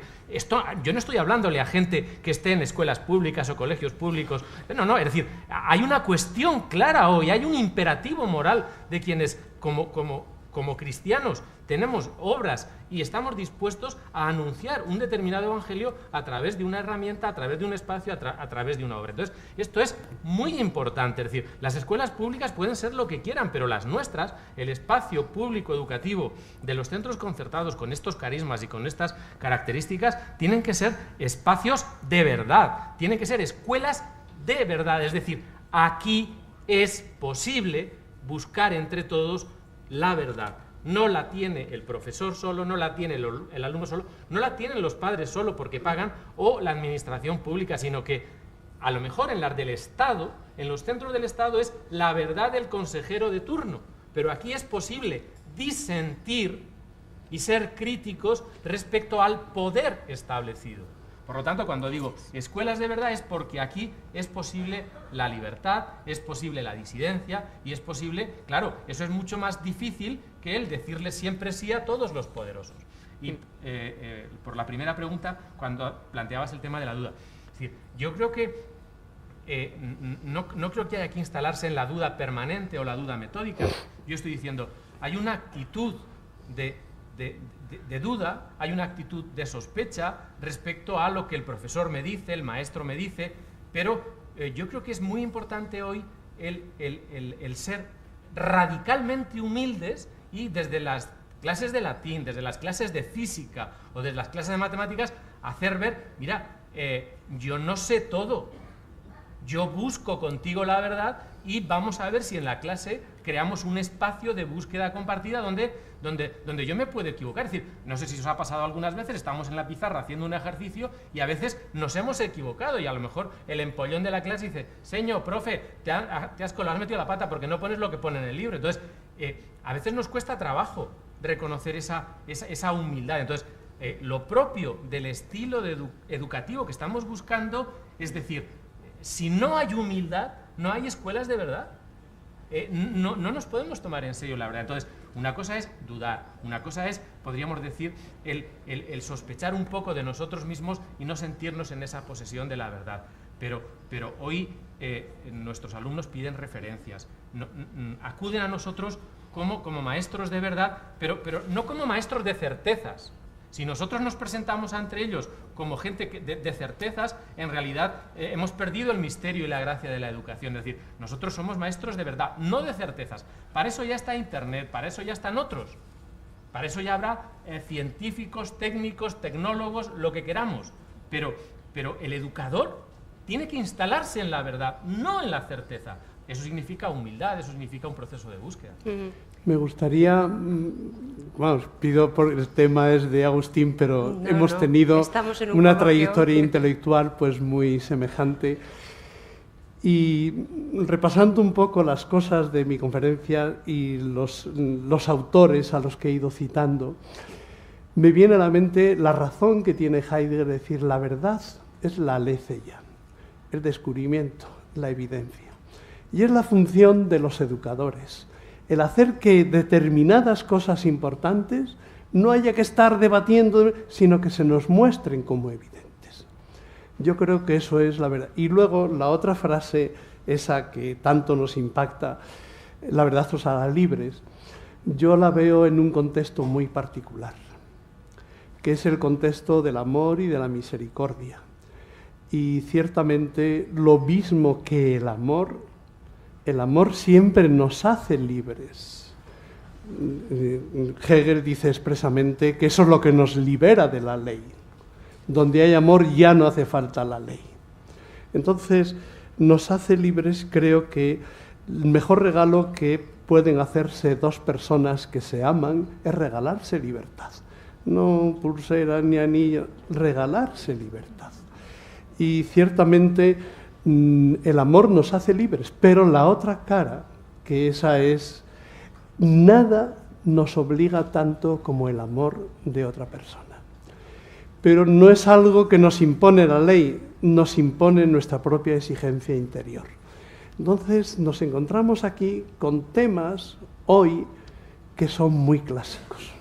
yo no estoy hablándole a gente que esté en escuelas públicas o colegios públicos, no, es decir, hay una cuestión clara hoy, hay un imperativo moral de quienes como cristianos tenemos obras y estamos dispuestos a anunciar un determinado evangelio a través de una herramienta, a través de un espacio, a través de una obra. Entonces, esto es muy importante. Es decir, las escuelas públicas pueden ser lo que quieran, pero las nuestras, el espacio público educativo de los centros concertados con estos carismas y con estas características, tienen que ser espacios de verdad, tienen que ser escuelas de verdad. Es decir, aquí es posible buscar entre todos la verdad. No la tiene el profesor solo, no la tiene el alumno solo, no la tienen los padres solo porque pagan o la administración pública, sino que a lo mejor en las del Estado, en los centros del Estado es la verdad del consejero de turno, pero aquí es posible disentir y ser críticos respecto al poder establecido. Por lo tanto, cuando digo escuelas de verdad es porque aquí es posible la libertad, es posible la disidencia y es posible, claro, eso es mucho más difícil que el decirle siempre sí a todos los poderosos. Y por la primera pregunta, cuando planteabas el tema de la duda, es decir, yo creo que no creo que haya que instalarse en la duda permanente o la duda metódica. Yo estoy diciendo, hay una actitud de duda, hay una actitud de sospecha respecto a lo que el profesor me dice, el maestro me dice, pero yo creo que es muy importante hoy el ser radicalmente humildes y desde las clases de latín, desde las clases de física o desde las clases de matemáticas, hacer ver, mira, yo no sé todo, yo busco contigo la verdad y vamos a ver si en la clase creamos un espacio de búsqueda compartida donde yo me puedo equivocar. Es decir, no sé si os ha pasado algunas veces, estamos en la pizarra haciendo un ejercicio y a veces nos hemos equivocado y a lo mejor el empollón de la clase dice, señor, profe, te has metido la pata porque no pones lo que pone en el libro. Entonces, a veces nos cuesta trabajo reconocer esa humildad. Entonces, lo propio del estilo educativo que estamos buscando, es decir, si no hay humildad, no hay escuelas de verdad. No nos podemos tomar en serio la verdad. Entonces, una cosa es dudar, una cosa es, podríamos decir, el sospechar un poco de nosotros mismos y no sentirnos en esa posesión de la verdad. Pero hoy nuestros alumnos piden referencias, acuden a nosotros como maestros de verdad, pero no como maestros de certezas. Si nosotros nos presentamos ante ellos como gente de certezas, en realidad hemos perdido el misterio y la gracia de la educación. Es decir, nosotros somos maestros de verdad, no de certezas. Para eso ya está Internet, para eso ya están otros. Para eso ya habrá científicos, técnicos, tecnólogos, lo que queramos. Pero el educador tiene que instalarse en la verdad, no en la certeza. eso significa humildad, eso significa un proceso de búsqueda. Me gustaría, vamos, pido por el tema es de Agustín, pero hemos tenido una trayectoria intelectual pues muy semejante. Y repasando un poco las cosas de mi conferencia y los autores a los que he ido citando, me viene a la mente la razón que tiene Heidegger de decir la verdad es la aletheia, el descubrimiento, la evidencia. Y es la función de los educadores, el hacer que determinadas cosas importantes no haya que estar debatiendo, sino que se nos muestren como evidentes. Yo creo que eso es la verdad. Y luego la otra frase, esa que tanto nos impacta, la verdad os hará libres, yo la veo en un contexto muy particular, que es el contexto del amor y de la misericordia. Y ciertamente lo mismo que el amor siempre nos hace libres. Hegel dice expresamente que eso es lo que nos libera de la ley. Donde hay amor ya no hace falta la ley. Entonces, nos hace libres, creo que el mejor regalo que pueden hacerse dos personas que se aman es regalarse libertad. No pulsera ni anillo, regalarse libertad. Y ciertamente el amor nos hace libres, pero la otra cara, que esa es, nada nos obliga tanto como el amor de otra persona. Pero no es algo que nos impone la ley, nos impone nuestra propia exigencia interior. Entonces nos encontramos aquí con temas hoy que son muy clásicos.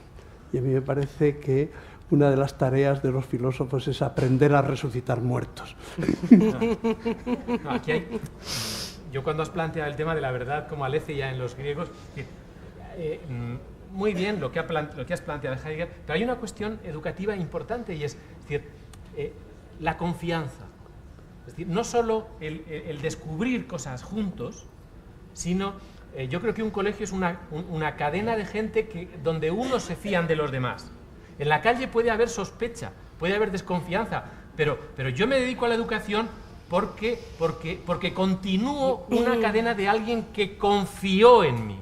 Y a mí me parece que una de las tareas de los filósofos es aprender a resucitar muertos. No, aquí hay, yo cuando has planteado el tema de la verdad como aletheia en los griegos, muy bien lo que has planteado de Heidegger, pero hay una cuestión educativa importante y es decir, la confianza. Es decir, no solo el descubrir cosas juntos, sino yo creo que un colegio es una cadena de gente donde unos se fían de los demás. En la calle puede haber sospecha, puede haber desconfianza, pero yo me dedico a la educación porque continúo una cadena de alguien que confió en mí.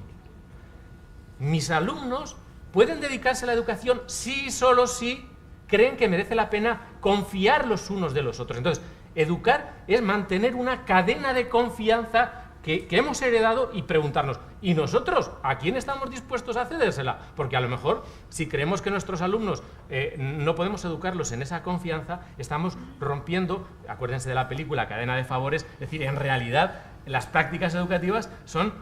Mis alumnos pueden dedicarse a la educación si, solo si, creen que merece la pena confiar los unos de los otros. Entonces, educar es mantener una cadena de confianza que hemos heredado y preguntarnos, ¿y nosotros a quién estamos dispuestos a cedérsela? Porque a lo mejor, si creemos que nuestros alumnos no podemos educarlos en esa confianza, estamos rompiendo, acuérdense de la película Cadena de Favores, es decir, en realidad las prácticas educativas son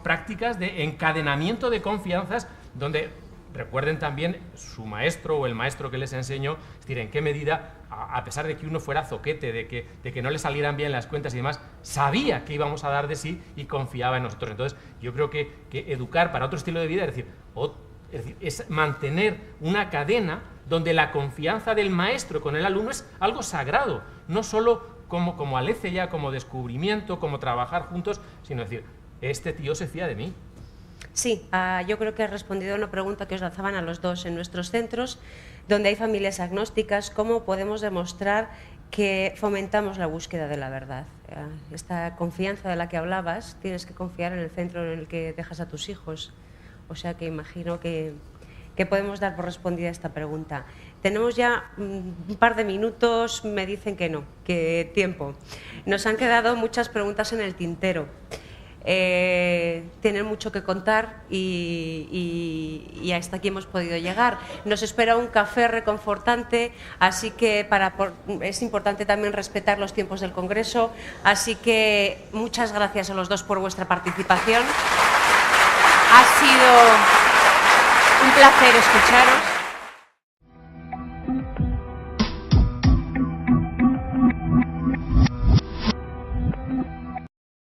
prácticas de encadenamiento de confianzas donde recuerden también su maestro o el maestro que les enseñó, es decir, en qué medida, a pesar de que uno fuera zoquete, de que no le salieran bien las cuentas y demás, sabía que íbamos a dar de sí y confiaba en nosotros. Entonces, yo creo que educar para otro estilo de vida, es decir, es mantener una cadena donde la confianza del maestro con el alumno es algo sagrado, no solo como aletheia, como descubrimiento, como trabajar juntos, sino decir, este tío se fía de mí. Sí, yo creo que has respondido a una pregunta que os lanzaban a los dos. En nuestros centros, donde hay familias agnósticas, ¿cómo podemos demostrar que fomentamos la búsqueda de la verdad? Esta confianza de la que hablabas, tienes que confiar en el centro en el que dejas a tus hijos. O sea que imagino que podemos dar por respondida esta pregunta. Tenemos ya un par de minutos, me dicen que no, que tiempo. Nos han quedado muchas preguntas en el tintero. Tienen mucho que contar y hasta aquí hemos podido llegar. Nos espera un café reconfortante, así que es importante también respetar los tiempos del Congreso. Así que muchas gracias a los dos por vuestra participación. Ha sido un placer escucharos.